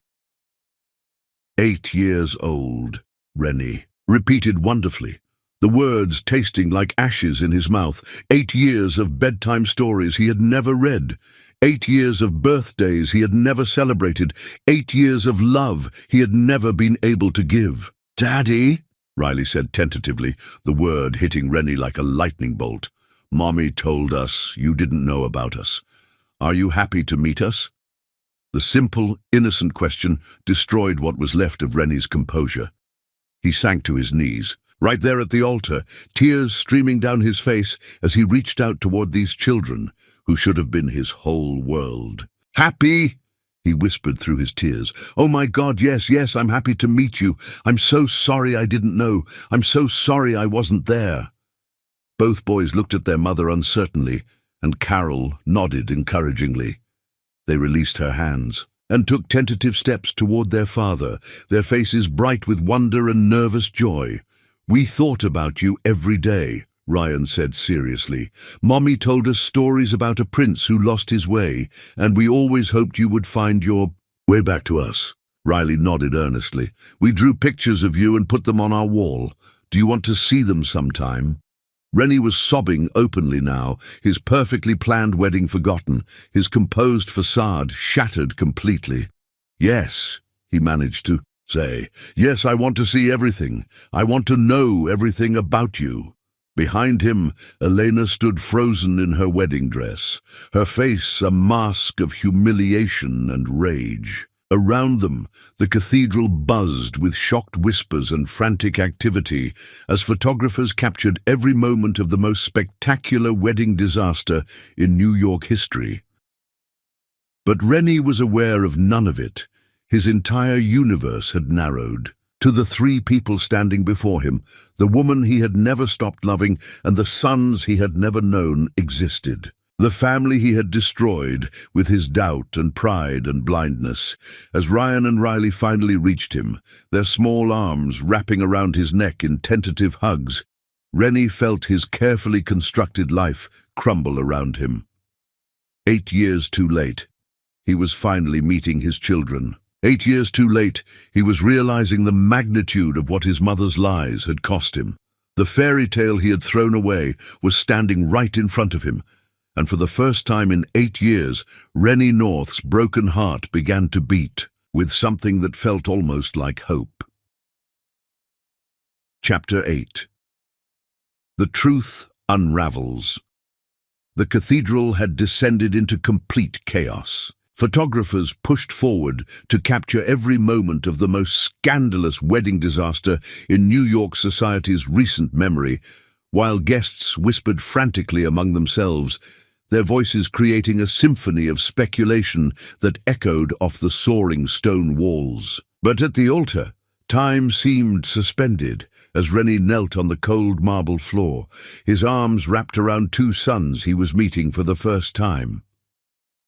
8 years old, Rennie repeated wonderfully, the words tasting like ashes in his mouth. 8 years of bedtime stories he had never read. 8 years of birthdays he had never celebrated. 8 years of love he had never been able to give. "Daddy," Riley said tentatively, the word hitting Rennie like a lightning bolt. "Mommy told us you didn't know about us. Are you happy to meet us?" The simple, innocent question destroyed what was left of Rennie's composure. He sank to his knees, right there at the altar, tears streaming down his face as he reached out toward these children, who should have been his whole world. "Happy?" he whispered through his tears. "Oh my God, yes, I'm happy to meet you. I'm so sorry I didn't know. I'm so sorry I wasn't there." Both boys looked at their mother uncertainly, and Carol nodded encouragingly. They released her hands and took tentative steps toward their father, their faces bright with wonder and nervous joy. "We thought about you every day," Ryan said seriously. "Mommy told us stories about a prince who lost his way, and we always hoped you would find your way back to us." Riley nodded earnestly. "We drew pictures of you and put them on our wall. Do you want to see them sometime?" Rennie was sobbing openly now, his perfectly planned wedding forgotten, his composed facade shattered completely. "Yes," he managed to say. "Yes, I want to see everything. I want to know everything about you." Behind him, Elena stood frozen in her wedding dress, her face a mask of humiliation and rage. Around them, the cathedral buzzed with shocked whispers and frantic activity as photographers captured every moment of the most spectacular wedding disaster in New York history. But Rennie was aware of none of it. His entire universe had narrowed to the 3 people standing before him, the woman he had never stopped loving and the sons he had never known existed. The family he had destroyed with his doubt and pride and blindness. As Ryan and Riley finally reached him, their small arms wrapping around his neck in tentative hugs, Rennie felt his carefully constructed life crumble around him. 8 years too late, he was finally meeting his children. 8 years too late, he was realizing the magnitude of what his mother's lies had cost him. The fairy tale he had thrown away was standing right in front of him, and for the first time in 8 years, Rennie North's broken heart began to beat. with something that felt almost like hope. Chapter 8. The truth unravels. The cathedral had descended into complete chaos. Photographers pushed forward to capture every moment of the most scandalous wedding disaster in New York society's recent memory, while guests whispered frantically among themselves, their voices creating a symphony of speculation that echoed off the soaring stone walls. But at the altar, time seemed suspended as Rennie knelt on the cold marble floor, his arms wrapped around two sons he was meeting for the first time.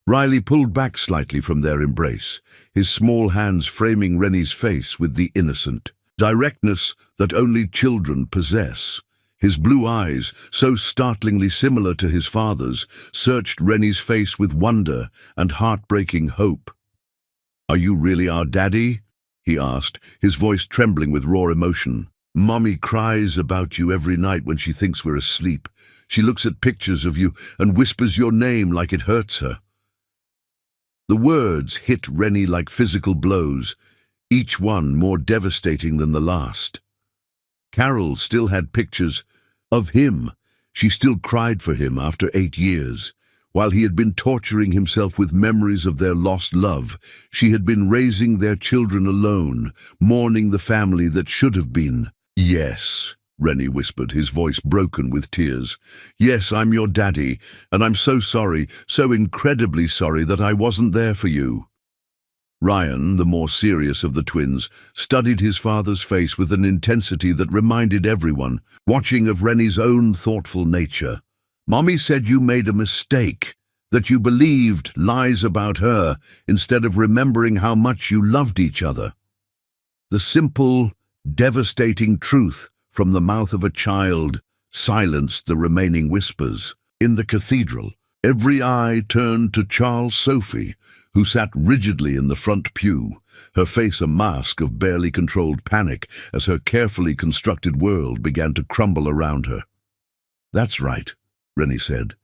Riley pulled back slightly from their embrace, his small hands framing Rennie's face with the innocent directness that only children possess. His blue eyes, so startlingly similar to his father's, searched Rennie's face with wonder and heartbreaking hope. "Are you really our daddy?" he asked, his voice trembling with raw emotion. "Mommy cries about you every night when she thinks we're asleep. She looks at pictures of you and whispers your name like it hurts her." The words hit Rennie like physical blows, each one more devastating than the last. Carol still had pictures of him. She still cried for him after 8 years. While he had been torturing himself with memories of their lost love, she had been raising their children alone, mourning the family that should have been. "Yes," Rennie whispered, his voice broken with tears. "Yes, I'm your daddy, and I'm so sorry, so incredibly sorry that I wasn't there for you." Ryan, the more serious of the twins, studied his father's face with an intensity that reminded everyone, watching of Rennie's own thoughtful nature. "Mommy said you made a mistake, that you believed lies about her instead of remembering how much you loved each other." The simple, devastating truth from the mouth of a child silenced the remaining whispers. In the cathedral, every eye turned to Charles Sophie, who sat rigidly in the front pew, her face a mask of barely controlled panic as her carefully constructed world began to crumble around her. "That's right," Rennie said,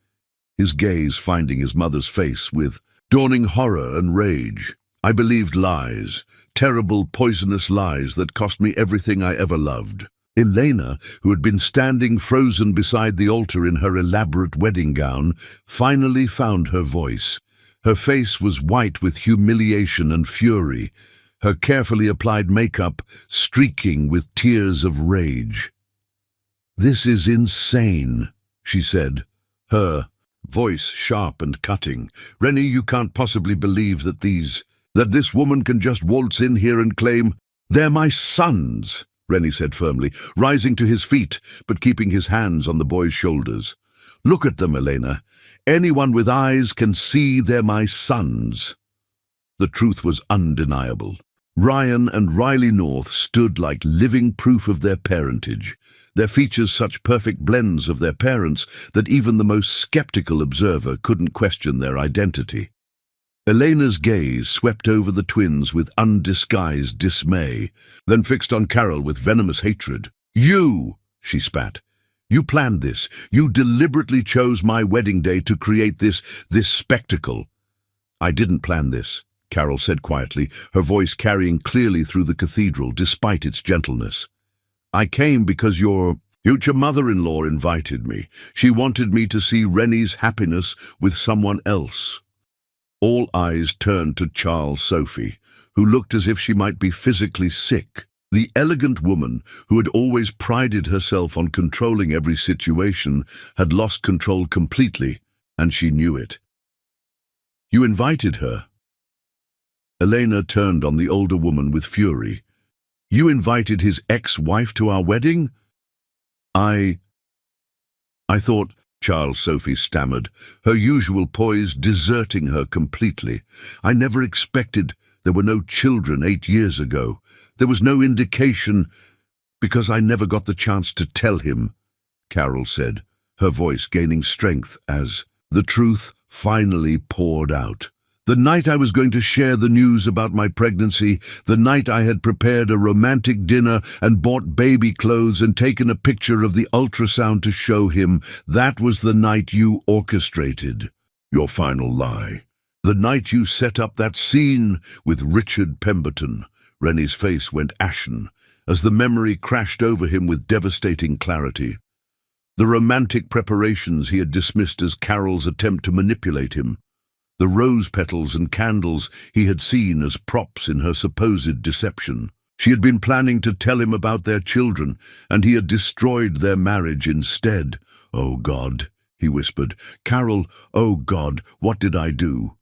his gaze finding his mother's face with dawning horror and rage. "I believed lies, terrible, poisonous lies that cost me everything I ever loved." Elena, who had been standing frozen beside the altar in her elaborate wedding gown, finally found her voice. Her face was white with humiliation and fury, her carefully applied makeup streaking with tears of rage. "This is insane," she said, her voice sharp and cutting. "Rennie, you can't possibly believe that this woman can just waltz in here and claim, 'They're my sons,'" Rennie said firmly, rising to his feet but keeping his hands on the boy's shoulders. "Look at them, Elena. Anyone with eyes can see they're my sons." The truth was undeniable. Ryan and Riley North stood like living proof of their parentage, their features such perfect blends of their parents that even the most skeptical observer couldn't question their identity. Elena's gaze swept over the twins with undisguised dismay, then fixed on Carol with venomous hatred. "You!" she spat. "You planned this. You deliberately chose my wedding day to create this spectacle." "I didn't plan this," Carol said quietly, her voice carrying clearly through the cathedral despite its gentleness. "I came because your future mother-in-law invited me. She wanted me to see Rennie's happiness with someone else." All eyes turned to Charles Sophie, who looked as if she might be physically sick. The elegant woman, who had always prided herself on controlling every situation, had lost control completely, and she knew it. "You invited her." Elena turned on the older woman with fury. "You invited his ex-wife to our wedding?" I thought," Charles Sophie stammered, her usual poise deserting her completely. "I never expected. There were no children 8 years ago. There was no indication, because I never got the chance to tell him," Carol said, her voice gaining strength as the truth finally poured out. "The night I was going to share the news about my pregnancy, the night I had prepared a romantic dinner and bought baby clothes and taken a picture of the ultrasound to show him, that was the night you orchestrated your final lie. The night you set up that scene with Richard Pemberton. Rennie's face went ashen as the memory crashed over him with devastating clarity. The romantic preparations he had dismissed as Carol's attempt to manipulate him. The rose petals and candles he had seen as props in her supposed deception. She had been planning to tell him about their children, and he had destroyed their marriage instead. "Oh, God," he whispered. "Carol, oh, God, what did I do?"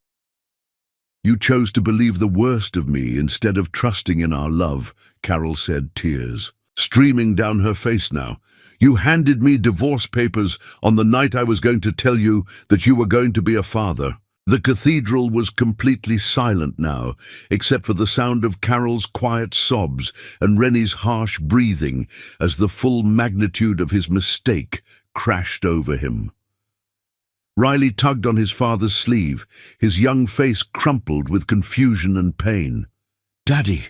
"You chose to believe the worst of me instead of trusting in our love," Carol said, tears streaming down her face now. "You handed me divorce papers on the night I was going to tell you that you were going to be a father." The cathedral was completely silent now, except for the sound of Carol's quiet sobs and Rennie's harsh breathing as the full magnitude of his mistake crashed over him. Riley tugged on his father's sleeve, his young face crumpled with confusion and pain. "Daddy,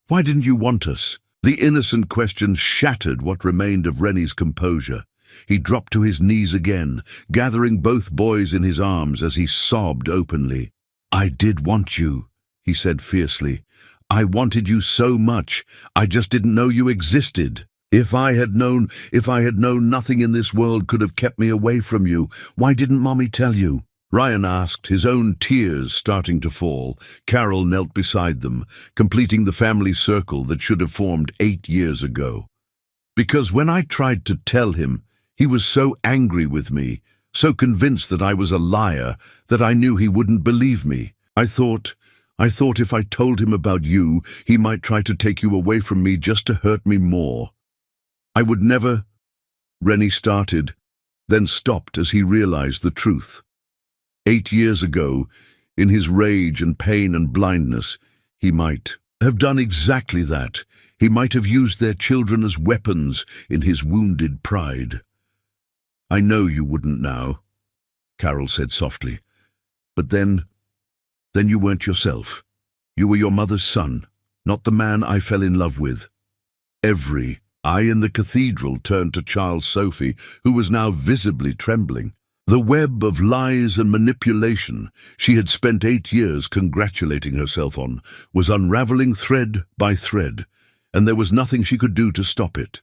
why didn't you want us?" The innocent question shattered what remained of Rennie's composure. He dropped to his knees again, gathering both boys in his arms as he sobbed openly. "I did want you," he said fiercely. "I wanted you so much. I just didn't know you existed. If I had known nothing in this world could have kept me away from you, why didn't Mommy tell you?" Ryan asked, his own tears starting to fall. Carol knelt beside them, completing the family circle that should have formed 8 years ago. "Because when I tried to tell him, he was so angry with me, so convinced that I was a liar, that I knew he wouldn't believe me. I thought if I told him about you, he might try to take you away from me just to hurt me more. I would never—" Rennie started, then stopped as he realized the truth. 8 years ago, in his rage and pain and blindness, he might have done exactly that. He might have used their children as weapons in his wounded pride. "I know you wouldn't now," Carol said softly. "But then you weren't yourself. You were your mother's son, not the man I fell in love with." Every eye in the cathedral turned to Charles Sophie, who was now visibly trembling. The web of lies and manipulation she had spent 8 years congratulating herself on was unraveling thread by thread, and there was nothing she could do to stop it.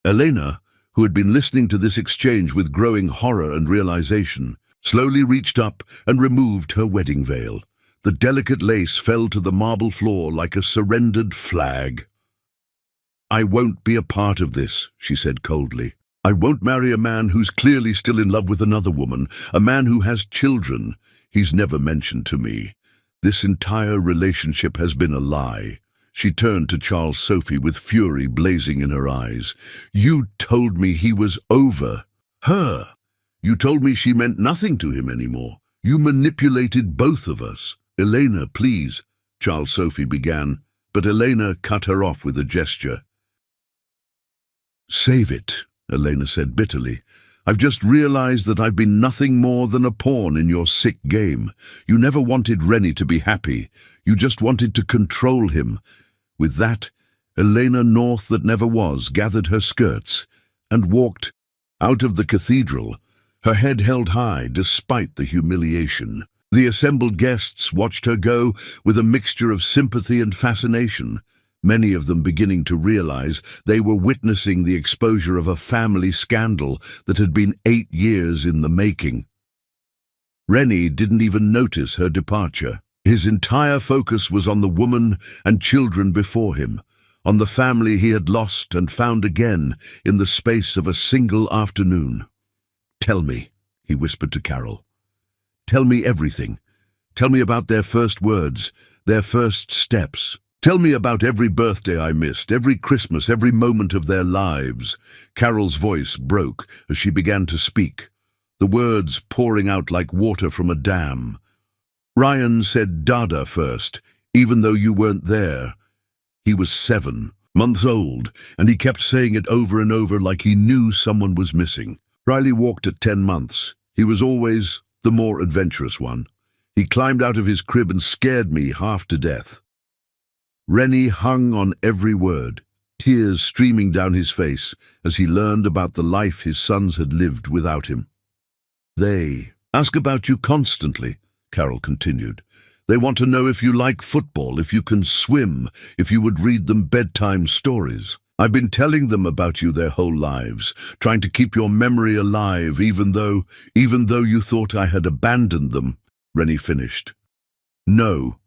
Elena, who had been listening to this exchange with growing horror and realization, slowly reached up and removed her wedding veil. The delicate lace fell to the marble floor like a surrendered flag. "I won't be a part of this," she said coldly. "I won't marry a man who's clearly still in love with another woman, a man who has children he's never mentioned to me. This entire relationship has been a lie." She turned to Charles Sophie with fury blazing in her eyes. "You told me he was over her. You told me she meant nothing to him anymore. You manipulated both of us." "Elena, please," Charles Sophie began, but Elena cut her off with a gesture. "Save it," Elena said bitterly. "I've just realized that I've been nothing more than a pawn in your sick game. You never wanted Rennie to be happy. You just wanted to control him." With that, Elena North that never was gathered her skirts and walked out of the cathedral, her head held high despite the humiliation. The assembled guests watched her go with a mixture of sympathy and fascination, many of them beginning to realize they were witnessing the exposure of a family scandal that had been 8 years in the making. Rennie didn't even notice her departure. His entire focus was on the woman and children before him, on the family he had lost and found again in the space of a single afternoon. "Tell me," he whispered to Carol. "Tell me everything. Tell me about their first words, their first steps. Tell me about every birthday I missed, every Christmas, every moment of their lives." Carol's voice broke as she began to speak, the words pouring out like water from a dam. "Ryan said Dada first, even though you weren't there. He was 7 months old, and he kept saying it over and over like he knew someone was missing. Riley walked at 10 months. He was always the more adventurous one. He climbed out of his crib and scared me half to death." Rennie hung on every word, tears streaming down his face as he learned about the life his sons had lived without him. "They ask about you constantly. Carol continued. They want to know if you like football, if you can swim, if you would read them bedtime stories. I've been telling them about you their whole lives, trying to keep your memory alive, even though you thought I had abandoned them, Rennie finished. No,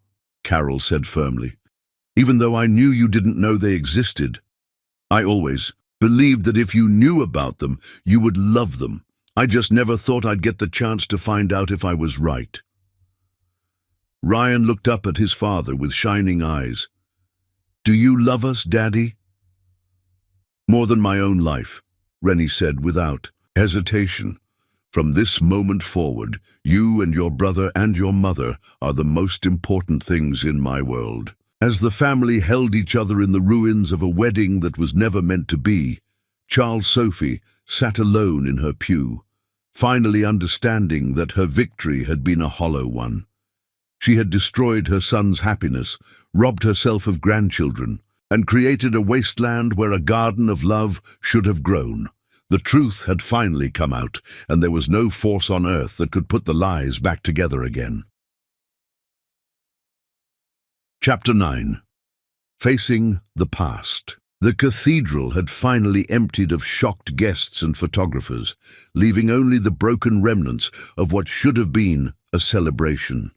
Carol said firmly. Even though I knew you didn't know they existed. I always believed that if you knew about them, you would love them. I just never thought I'd get the chance to find out if I was right. Ryan looked up at his father with shining eyes. Do you love us, Daddy? More than my own life, Rennie said without hesitation. From this moment forward, you and your brother and your mother are the most important things in my world. As the family held each other in the ruins of a wedding that was never meant to be, Charles Sophie sat alone in her pew, finally understanding that her victory had been a hollow one. She had destroyed her son's happiness, robbed herself of grandchildren, and created a wasteland where a garden of love should have grown. The truth had finally come out, and there was no force on earth that could put the lies back together again. Chapter 9. Facing the Past. The cathedral had finally emptied of shocked guests and photographers, leaving only the broken remnants of what should have been a celebration.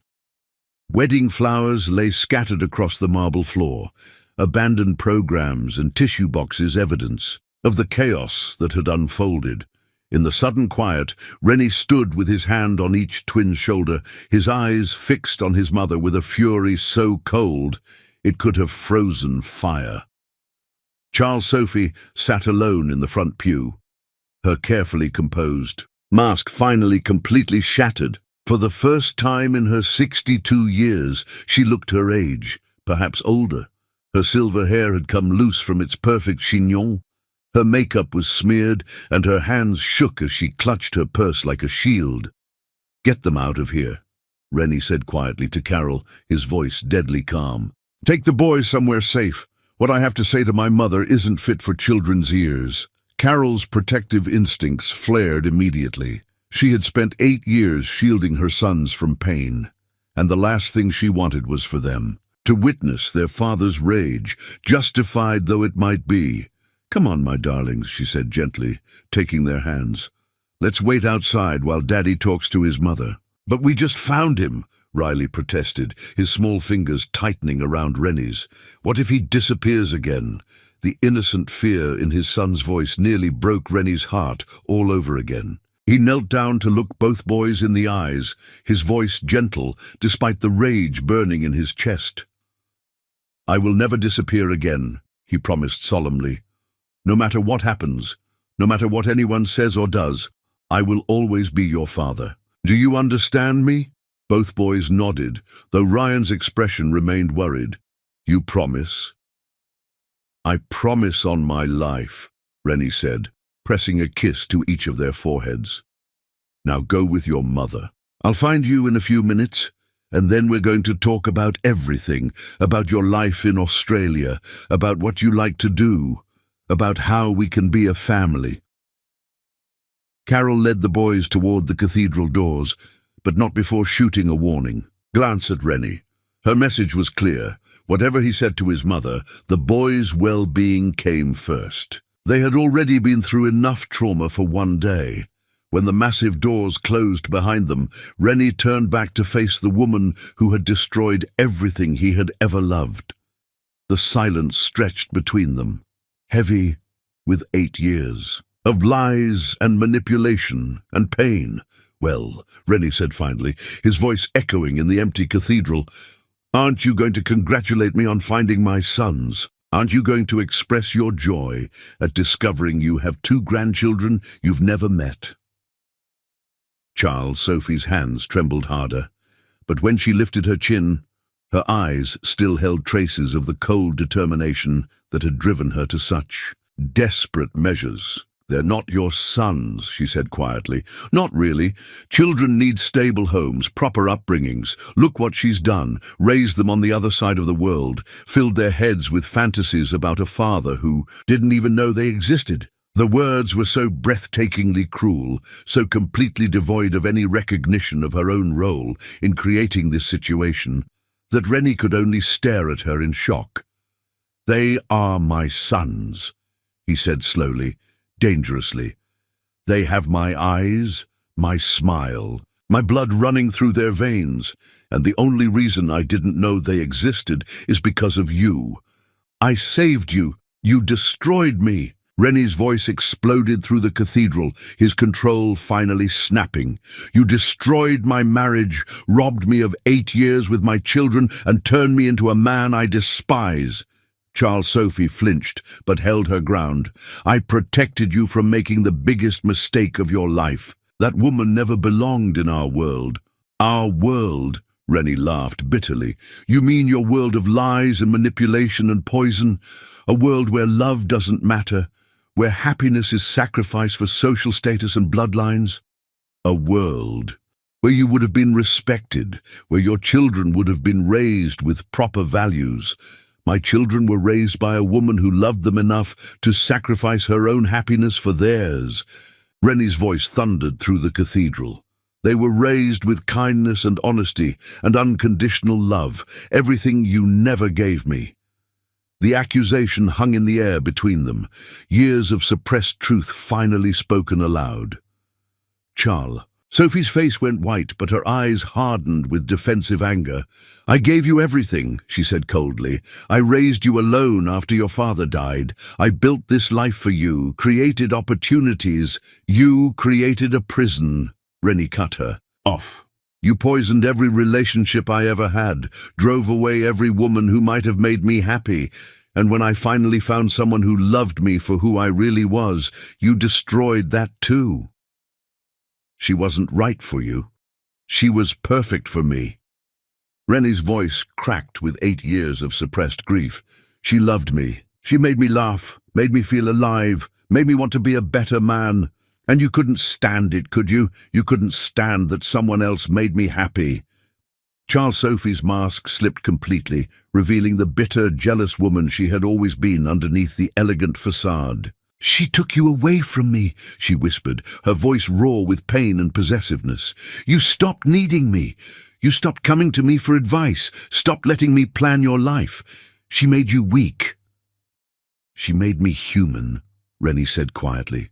Wedding flowers lay scattered across the marble floor, abandoned programs and tissue boxes evidence of the chaos that had unfolded. In the sudden quiet, Rennie stood with his hand on each twin's shoulder, his eyes fixed on his mother with a fury so cold it could have frozen fire. Charles Sophie sat alone in the front pew, her carefully composed mask finally completely shattered. For the first time in her 62 years, she looked her age, perhaps older. Her silver hair had come loose from its perfect chignon. Her makeup was smeared, and her hands shook as she clutched her purse like a shield. Get them out of here, Rennie said quietly to Carol, his voice deadly calm. Take the boys somewhere safe. What I have to say to my mother isn't fit for children's ears. Carol's protective instincts flared immediately. She had spent 8 years shielding her sons from pain, and the last thing she wanted was for them to witness their father's rage, justified though it might be. Come on, my darlings, she said gently, taking their hands. Let's wait outside while Daddy talks to his mother. But we just found him, Riley protested, his small fingers tightening around Rennie's. What if he disappears again? The innocent fear in his son's voice nearly broke Rennie's heart all over again. He knelt down to look both boys in the eyes, his voice gentle despite the rage burning in his chest. I will never disappear again, he promised solemnly. No matter what happens, no matter what anyone says or does, I will always be your father. Do you understand me? Both boys nodded, though Ryan's expression remained worried. You promise? I promise on my life, Rennie said, pressing a kiss to each of their foreheads. Now go with your mother. I'll find you in a few minutes, and then we're going to talk about everything, about your life in Australia, about what you like to do, about how we can be a family. Carol led the boys toward the cathedral doors, but not before shooting a warning. Glance at Rennie. Her message was clear. Whatever he said to his mother, the boys' well-being came first. They had already been through enough trauma for one day. When the massive doors closed behind them, Rennie turned back to face the woman who had destroyed everything he had ever loved. The silence stretched between them, heavy with 8 years of lies and manipulation and pain. Well, Rennie said finally, his voice echoing in the empty cathedral, aren't you going to congratulate me on finding my sons? Aren't you going to express your joy at discovering you have 2 grandchildren you've never met? Charles Sophie's hands trembled harder, but when she lifted her chin, her eyes still held traces of the cold determination that had driven her to such desperate measures. They're not your sons, she said quietly. Not really. Children need stable homes, proper upbringings. Look what she's done. Raised them on the other side of the world, filled their heads with fantasies about a father who didn't even know they existed. The words were so breathtakingly cruel, so completely devoid of any recognition of her own role in creating this situation, that Rennie could only stare at her in shock. "They are my sons," he said slowly, dangerously. "They have my eyes, my smile, my blood running through their veins, and the only reason I didn't know they existed is because of you. I saved you. You destroyed me." Rennie's voice exploded through the cathedral, his control finally snapping. "You destroyed my marriage, robbed me of 8 years with my children, and turned me into a man I despise." Charles Sophie flinched, but held her ground. "I protected you from making the biggest mistake of your life. That woman never belonged in our world." "Our world?" Rennie laughed bitterly. "You mean your world of lies and manipulation and poison? A world where love doesn't matter? Where happiness is sacrificed for social status and bloodlines? A world where you would have been respected, where your children would have been raised with proper values. My children were raised by a woman who loved them enough to sacrifice her own happiness for theirs." Rennie's voice thundered through the cathedral. "They were raised with kindness and honesty and unconditional love, everything you never gave me." The accusation hung in the air between them, years of suppressed truth finally spoken aloud. "Charles." Sophie's face went white, but her eyes hardened with defensive anger. "I gave you everything," she said coldly. "I raised you alone after your father died. I built this life for you, created opportunities. You created a prison." Rennie cut her off. "You poisoned every relationship I ever had, drove away every woman who might have made me happy. And when I finally found someone who loved me for who I really was, you destroyed that too. She wasn't right for you. She was perfect for me." Rennie's voice cracked with 8 years of suppressed grief. "She loved me. She made me laugh, made me feel alive, made me want to be a better man. And you couldn't stand it, could you? You couldn't stand that someone else made me happy." Charles Sophie's mask slipped completely, revealing the bitter, jealous woman she had always been underneath the elegant facade. "She took you away from me," she whispered, her voice raw with pain and possessiveness. "You stopped needing me. You stopped coming to me for advice, stopped letting me plan your life. She made you weak." "She made me human," Rennie said quietly.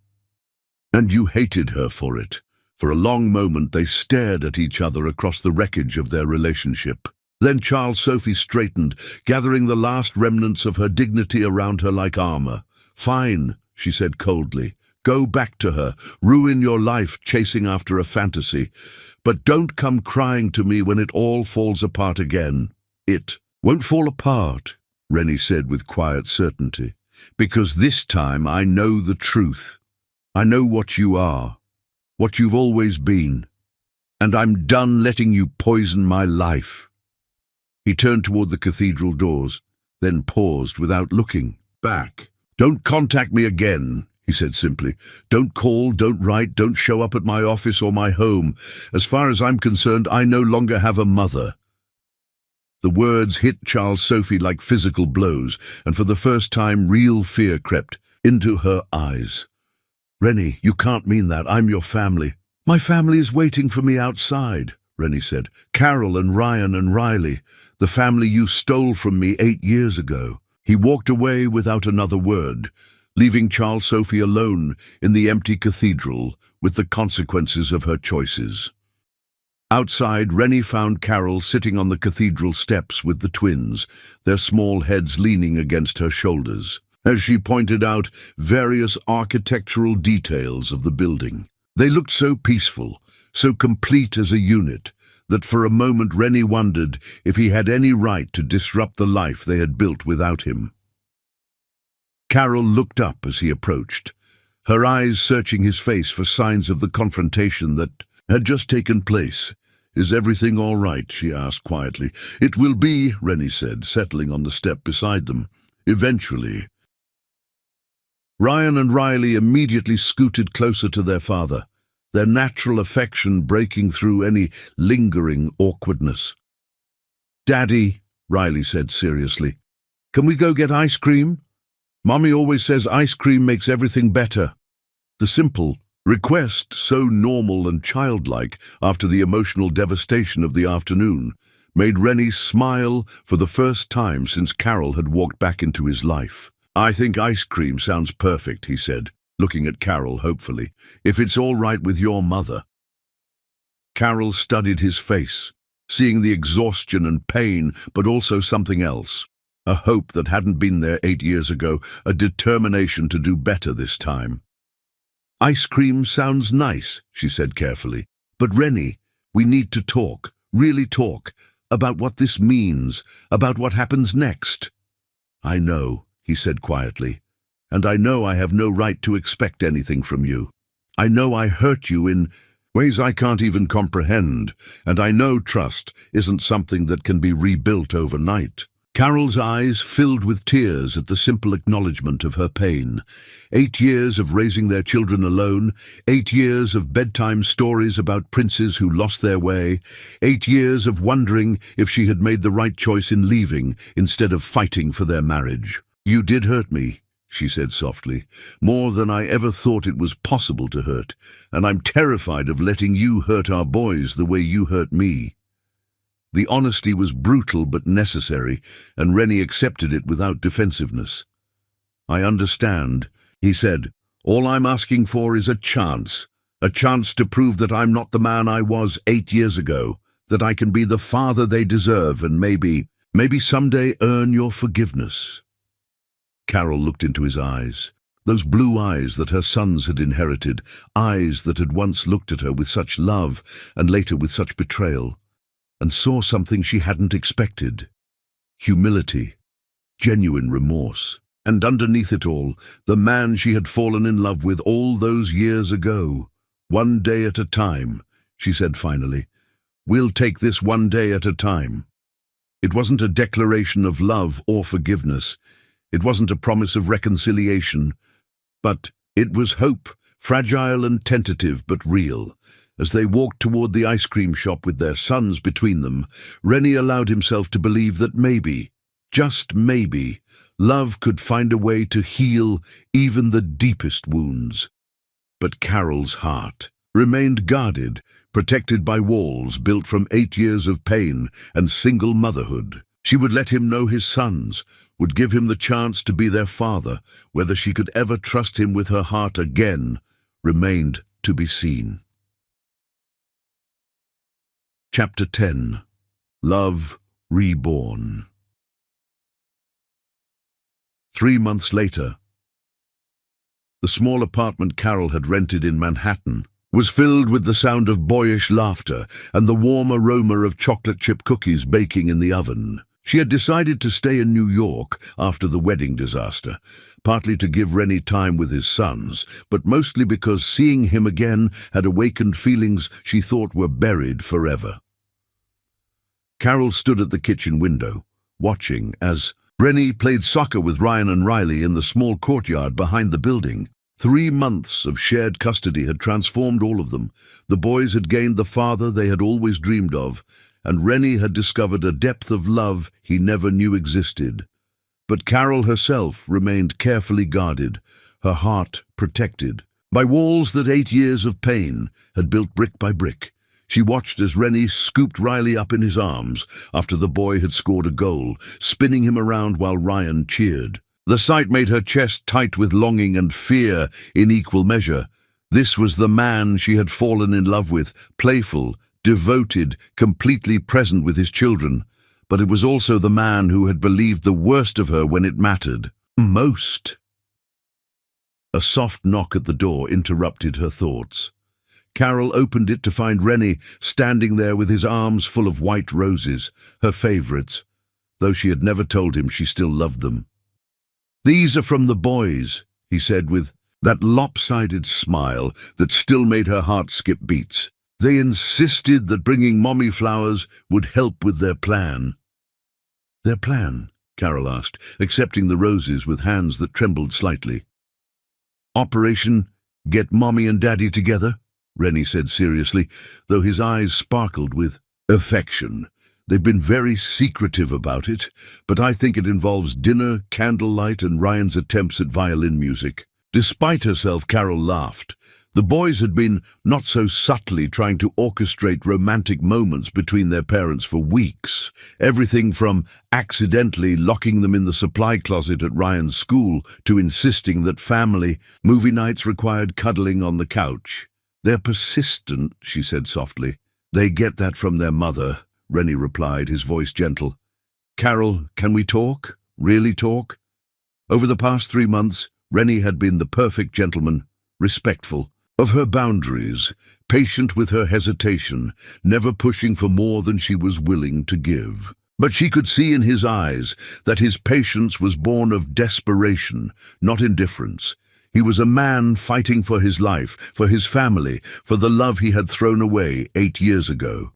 "And you hated her for it." For a long moment they stared at each other across the wreckage of their relationship. Then Charles Sophie straightened, gathering the last remnants of her dignity around her like armor. "Fine," she said coldly. "Go back to her. Ruin your life chasing after a fantasy. But don't come crying to me when it all falls apart again. It won't fall apart," Rennie said with quiet certainty. "Because this time I know the truth. I know what you are, what you've always been. And I'm done letting you poison my life." He turned toward the cathedral doors, then paused without looking back. "Don't contact me again," he said simply. "Don't call, don't write, don't show up at my office or my home. As far as I'm concerned, I no longer have a mother." The words hit Charles Sophie like physical blows, and for the first time real fear crept into her eyes. "Rennie, you can't mean that. I'm your family." "My family is waiting for me outside," Rennie said. "Carol and Ryan and Riley, the family you stole from me 8 years ago." He walked away without another word, leaving Charles Sophie alone in the empty cathedral with the consequences of her choices. Outside, Rennie found Carol sitting on the cathedral steps with the twins, their small heads leaning against her shoulders, as she pointed out various architectural details of the building. They looked so peaceful, so complete as a unit, that for a moment Rennie wondered if he had any right to disrupt the life they had built without him. Carol looked up as he approached, her eyes searching his face for signs of the confrontation that had just taken place. "Is everything all right?" she asked quietly. "It will be," Rennie said, settling on the step beside them. "Eventually." Ryan and Riley immediately scooted closer to their father, their natural affection breaking through any lingering awkwardness. "Daddy," Riley said seriously, "can we go get ice cream?" Mommy always says ice cream makes everything better. The simple request, so normal and childlike after the emotional devastation of the afternoon, made Rennie smile for the first time since Carol had walked back into his life. "I think ice cream sounds perfect," he said, looking at Carol hopefully, "if it's all right with your mother." Carol studied his face, seeing the exhaustion and pain, but also something else. A hope that hadn't been there 8 years ago, a determination to do better this time. "Ice cream sounds nice," she said carefully, "but Rennie, we need to talk, really talk, about what this means, about what happens next." "I know," he said quietly, "and I know I have no right to expect anything from you. I know I hurt you in ways I can't even comprehend, and I know trust isn't something that can be rebuilt overnight." Carol's eyes filled with tears at the simple acknowledgement of her pain. 8 years of raising their children alone, 8 years of bedtime stories about princes who lost their way, 8 years of wondering if she had made the right choice in leaving instead of fighting for their marriage. "You did hurt me," she said softly, "more than I ever thought it was possible to hurt, and I'm terrified of letting you hurt our boys the way you hurt me." The honesty was brutal but necessary, and Rennie accepted it without defensiveness. "I understand," he said. "All I'm asking for is a chance to prove that I'm not the man I was 8 years ago, that I can be the father they deserve and maybe someday earn your forgiveness." Carol looked into his eyes, those blue eyes that her sons had inherited, eyes that had once looked at her with such love and later with such betrayal, and saw something she hadn't expected. Humility, genuine remorse, and underneath it all, the man she had fallen in love with all those years ago. "One day at a time," she said finally. "We'll take this one day at a time." It wasn't a declaration of love or forgiveness. It wasn't a promise of reconciliation. But it was hope, fragile and tentative but real. As they walked toward the ice cream shop with their sons between them, Rennie allowed himself to believe that maybe, just maybe, love could find a way to heal even the deepest wounds. But Carol's heart remained guarded, protected by walls built from 8 years of pain and single motherhood. She would let him know his sons, would give him the chance to be their father. Whether she could ever trust him with her heart again remained to be seen. Chapter 10. Love Reborn. 3 months later, the small apartment Carol had rented in Manhattan was filled with the sound of boyish laughter and the warm aroma of chocolate chip cookies baking in the oven. She had decided to stay in New York after the wedding disaster, partly to give Rennie time with his sons, but mostly because seeing him again had awakened feelings she thought were buried forever. Carol stood at the kitchen window, watching as Rennie played soccer with Ryan and Riley in the small courtyard behind the building. 3 months of shared custody had transformed all of them. The boys had gained the father they had always dreamed of, and Rennie had discovered a depth of love he never knew existed. But Carol herself remained carefully guarded, her heart protected, by walls that 8 years of pain had built brick by brick. She watched as Rennie scooped Riley up in his arms after the boy had scored a goal, spinning him around while Ryan cheered. The sight made her chest tight with longing and fear in equal measure. This was the man she had fallen in love with, playful, devoted, completely present with his children. But it was also the man who had believed the worst of her when it mattered most. A soft knock at the door interrupted her thoughts. Carol opened it to find Rennie standing there with his arms full of white roses, her favorites, though she had never told him she still loved them. "These are from the boys," he said with that lopsided smile that still made her heart skip beats. "They insisted that bringing Mommy flowers would help with their plan." "Their plan?" Carol asked, accepting the roses with hands that trembled slightly. "Operation Get Mommy and Daddy Together," Rennie said seriously, though his eyes sparkled with affection. They've been very secretive about it, but I think it involves dinner, candlelight, and Ryan's attempts at violin music. Despite herself, Carol laughed. The boys had been, not so subtly, trying to orchestrate romantic moments between their parents for weeks. Everything from accidentally locking them in the supply closet at Ryan's school to insisting that family movie nights required cuddling on the couch. "They're persistent," she said softly. "They get that from their mother," Rennie replied, his voice gentle. "Carol, can we talk? Really talk?" Over the past 3 months, Rennie had been the perfect gentleman, respectful of her boundaries, patient with her hesitation, never pushing for more than she was willing to give. But she could see in his eyes that his patience was born of desperation, not indifference. He was a man fighting for his life, for his family, for the love he had thrown away 8 years ago.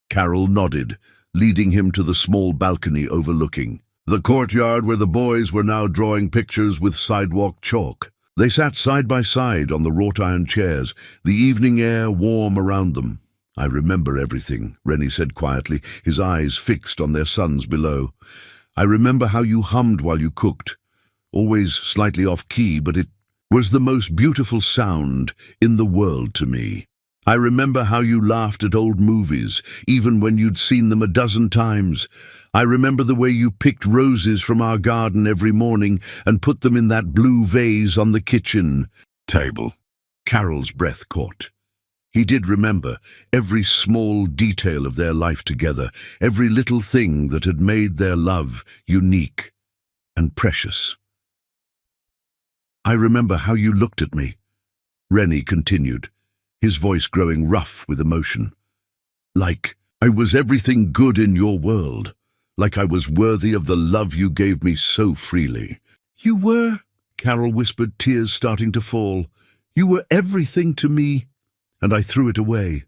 Carol nodded, leading him to the small balcony overlooking the courtyard where the boys were now drawing pictures with sidewalk chalk. They sat side by side on the wrought-iron chairs, the evening air warm around them. "I remember everything," Rennie said quietly, his eyes fixed on their sons below. "I remember how you hummed while you cooked. Always slightly off-key, but it was the most beautiful sound in the world to me. I remember how you laughed at old movies, even when you'd seen them a dozen times. I remember the way you picked roses from our garden every morning and put them in that blue vase on the kitchen table." Carol's breath caught. He did remember every small detail of their life together, every little thing that had made their love unique and precious. "I remember how you looked at me," Rennie continued, his voice growing rough with emotion. "Like I was everything good in your world, like I was worthy of the love you gave me so freely." "You were," Carol whispered, tears starting to fall. "You were everything to me, and I threw it away."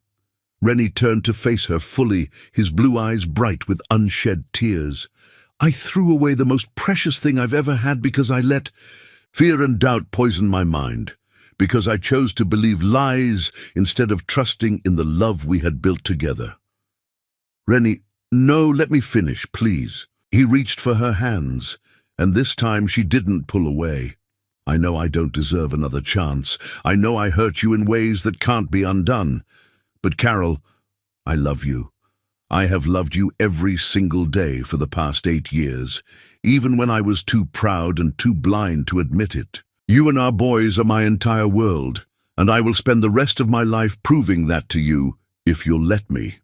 Rennie turned to face her fully, his blue eyes bright with unshed tears. "I threw away the most precious thing I've ever had because I let fear and doubt poison my mind, because I chose to believe lies instead of trusting in the love we had built together." "Rennie, no, let me finish, please." He reached for her hands, and this time she didn't pull away. "I know I don't deserve another chance. I know I hurt you in ways that can't be undone. But Carol, I love you. I have loved you every single day for the past 8 years, even when I was too proud and too blind to admit it. You and our boys are my entire world, and I will spend the rest of my life proving that to you, if you'll let me."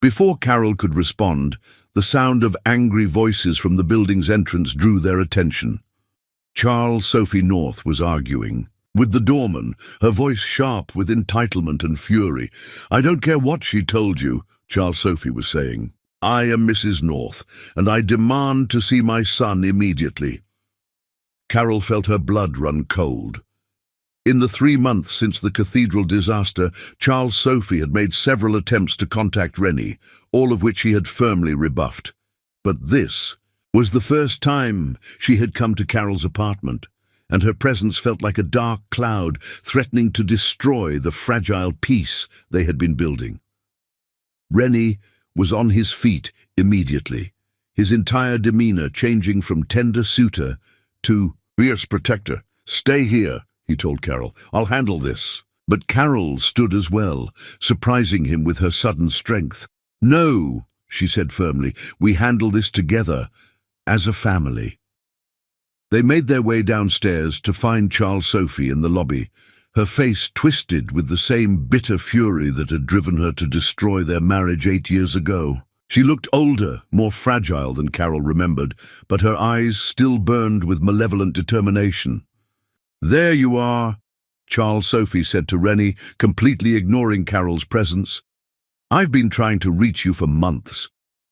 Before Carol could respond, the sound of angry voices from the building's entrance drew their attention. Charles Sophie North was arguing with the doorman, her voice sharp with entitlement and fury. "I don't care what she told you," Charles Sophie was saying. "I am Mrs. North, and I demand to see my son immediately." Carol felt her blood run cold. In the 3 months since the cathedral disaster, Charles Sophie had made several attempts to contact Rennie, all of which he had firmly rebuffed. But this was the first time she had come to Carol's apartment, and her presence felt like a dark cloud threatening to destroy the fragile peace they had been building. Rennie was on his feet immediately, his entire demeanor changing from tender suitor to fierce protector. "Stay here," he told Carol. "I'll handle this." But Carol stood as well, surprising him with her sudden strength. "No," she said firmly, "we handle this together, as a family." They made their way downstairs to find Charles Sophie in the lobby, her face twisted with the same bitter fury that had driven her to destroy their marriage 8 years ago. She looked older, more fragile than Carol remembered, but her eyes still burned with malevolent determination. "There you are," Charles Sophie said to Rennie, completely ignoring Carol's presence. "I've been trying to reach you for months.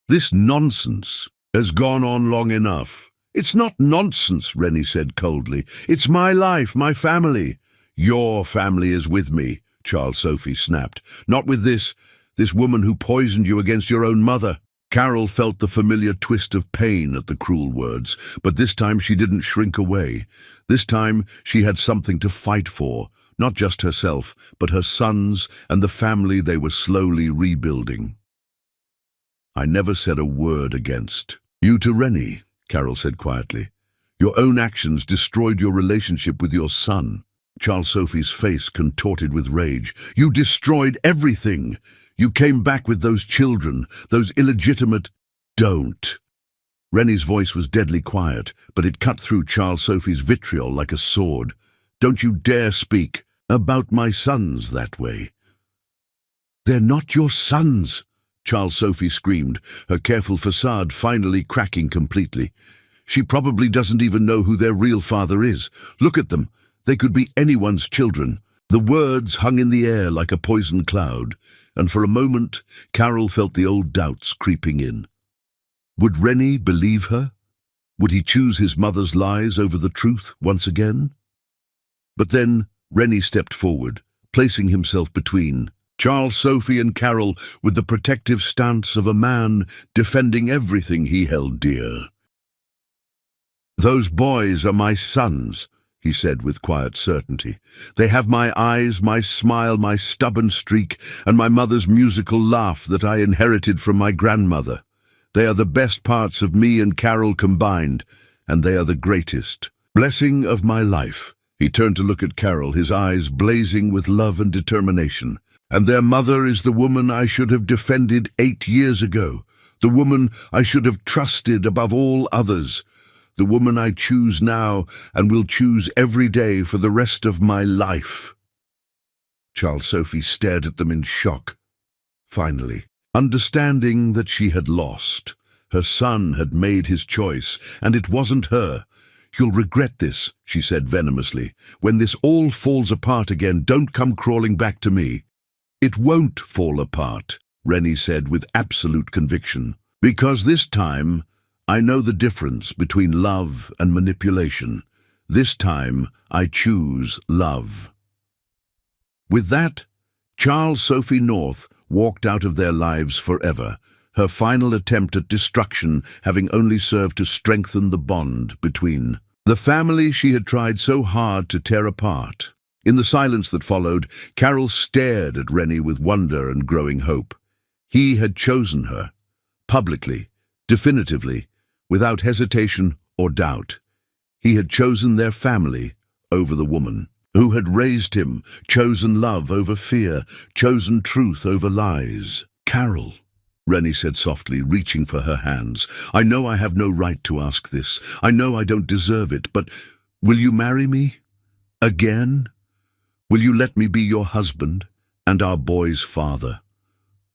This nonsense has gone on long enough." "It's not nonsense," Rennie said coldly. "It's my life, my family." "Your family is with me," Charles Sophie snapped. "Not with this woman who poisoned you against your own mother." Carol felt the familiar twist of pain at the cruel words, but this time she didn't shrink away. This time she had something to fight for, not just herself, but her sons and the family they were slowly rebuilding. I never said a word against. You to Rennie, Carol said quietly. Your own actions destroyed your relationship with your son. Charles Sophie's face contorted with rage. You destroyed everything. You came back with those children, those illegitimate... Don't. Rennie's voice was deadly quiet, but it cut through Charles Sophie's vitriol like a sword. Don't you dare speak about my sons that way. They're not your sons, Charles Sophie screamed, her careful facade finally cracking completely. She probably doesn't even know who their real father is. Look at them. They could be anyone's children. The words hung in the air like a poison cloud, and for a moment Carol felt the old doubts creeping in. Would Rennie believe her? Would he choose his mother's lies over the truth once again? But then Rennie stepped forward, placing himself between Charles Sophie and Carol with the protective stance of a man defending everything he held dear. Those boys are my sons, he said with quiet certainty. They have my eyes, my smile, my stubborn streak, and my mother's musical laugh that I inherited from my grandmother. They are the best parts of me and Carol combined, and they are the greatest. Blessing of my life. He turned to look at Carol, his eyes blazing with love and determination. And their mother is the woman I should have defended 8 years ago, the woman I should have trusted above all others, the woman I choose now and will choose every day for the rest of my life. Charles Sophie stared at them in shock. Finally, understanding that she had lost, her son had made his choice, and it wasn't her. You'll regret this, she said venomously. When this all falls apart again, don't come crawling back to me. It won't fall apart, Rennie said with absolute conviction, because this time I know the difference between love and manipulation. This time I choose love. With that, Charles Sophie North walked out of their lives forever, her final attempt at destruction having only served to strengthen the bond between the family she had tried so hard to tear apart. In the silence that followed, Carol stared at Rennie with wonder and growing hope. He had chosen her, publicly, definitively, without hesitation or doubt. He had chosen their family over the woman who had raised him, chosen love over fear, chosen truth over lies. Carol, Rennie said softly, reaching for her hands. I know I have no right to ask this. I know I don't deserve it, but will you marry me? Again? Will you let me be your husband and our boy's father,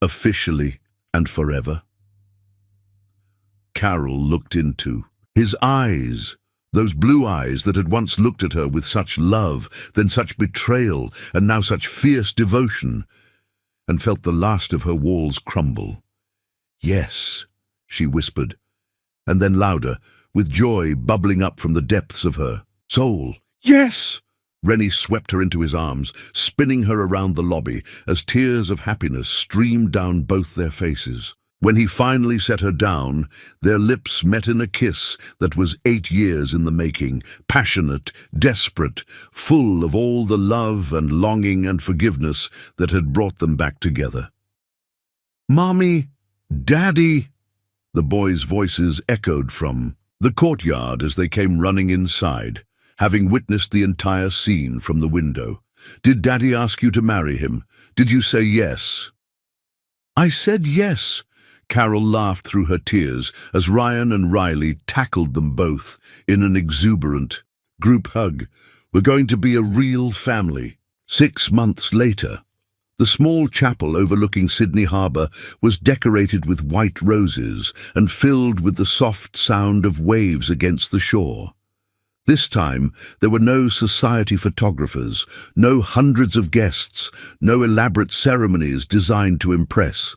officially and forever? Carol looked into his eyes, those blue eyes that had once looked at her with such love, then such betrayal, and now such fierce devotion, and felt the last of her walls crumble. Yes, she whispered, and then louder, with joy bubbling up from the depths of her soul. Yes! Rennie swept her into his arms, spinning her around the lobby as tears of happiness streamed down both their faces. When he finally set her down, their lips met in a kiss that was 8 years in the making, passionate, desperate, full of all the love and longing and forgiveness that had brought them back together. Mommy, Daddy, the boys' voices echoed from the courtyard as they came running inside, having witnessed the entire scene from the window. Did Daddy ask you to marry him? Did you say yes? I said yes. Carol laughed through her tears as Ryan and Riley tackled them both in an exuberant group hug. We're going to be a real family. 6 months later, the small chapel overlooking Sydney Harbour was decorated with white roses and filled with the soft sound of waves against the shore. This time, there were no society photographers, no hundreds of guests, no elaborate ceremonies designed to impress.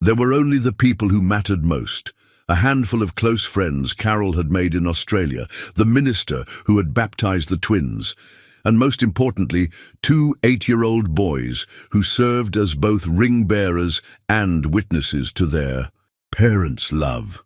There were only the people who mattered most, a handful of close friends Carol had made in Australia, the minister who had baptized the twins, and most importantly, 2 8-year-old boys who served as both ring-bearers and witnesses to their parents' love.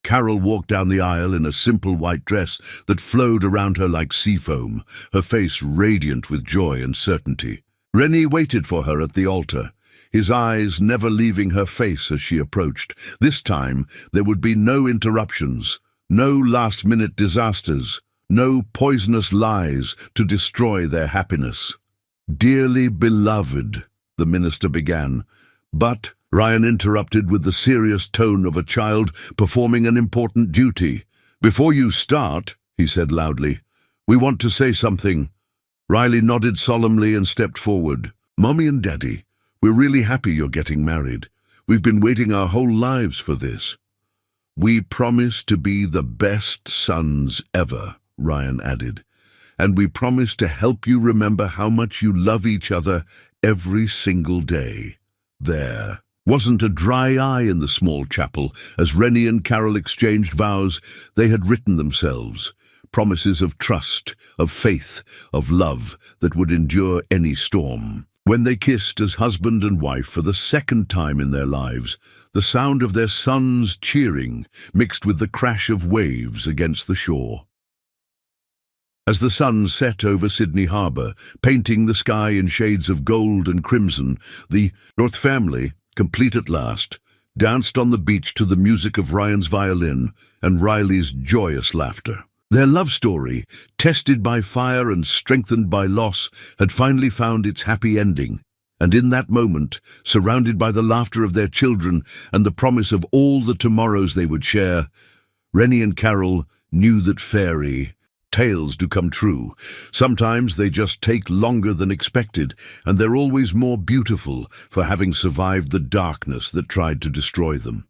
Carol walked down the aisle in a simple white dress that flowed around her like sea foam, her face radiant with joy and certainty. Rennie waited for her at the altar, his eyes never leaving her face as she approached. This time, there would be no interruptions, no last-minute disasters, no poisonous lies to destroy their happiness. "Dearly beloved," the minister began, but Ryan interrupted with the serious tone of a child performing an important duty. "Before you start," he said loudly, "we want to say something." Riley nodded solemnly and stepped forward. "Mommy and Daddy, we're really happy you're getting married. We've been waiting our whole lives for this." "We promise to be the best sons ever," Ryan added, "and we promise to help you remember how much you love each other every single day." There wasn't a dry eye in the small chapel as Rennie and Carol exchanged vows they had written themselves, promises of trust, of faith, of love that would endure any storm. When they kissed as husband and wife for the second time in their lives, the sound of their sons cheering mixed with the crash of waves against the shore. As the sun set over Sydney Harbour, painting the sky in shades of gold and crimson, the North family, complete at last, danced on the beach to the music of Ryan's violin and Riley's joyous laughter. Their love story, tested by fire and strengthened by loss, had finally found its happy ending. And in that moment, surrounded by the laughter of their children and the promise of all the tomorrows they would share, Rennie and Carol knew that fairy tales do come true. Sometimes they just take longer than expected, and they're always more beautiful for having survived the darkness that tried to destroy them.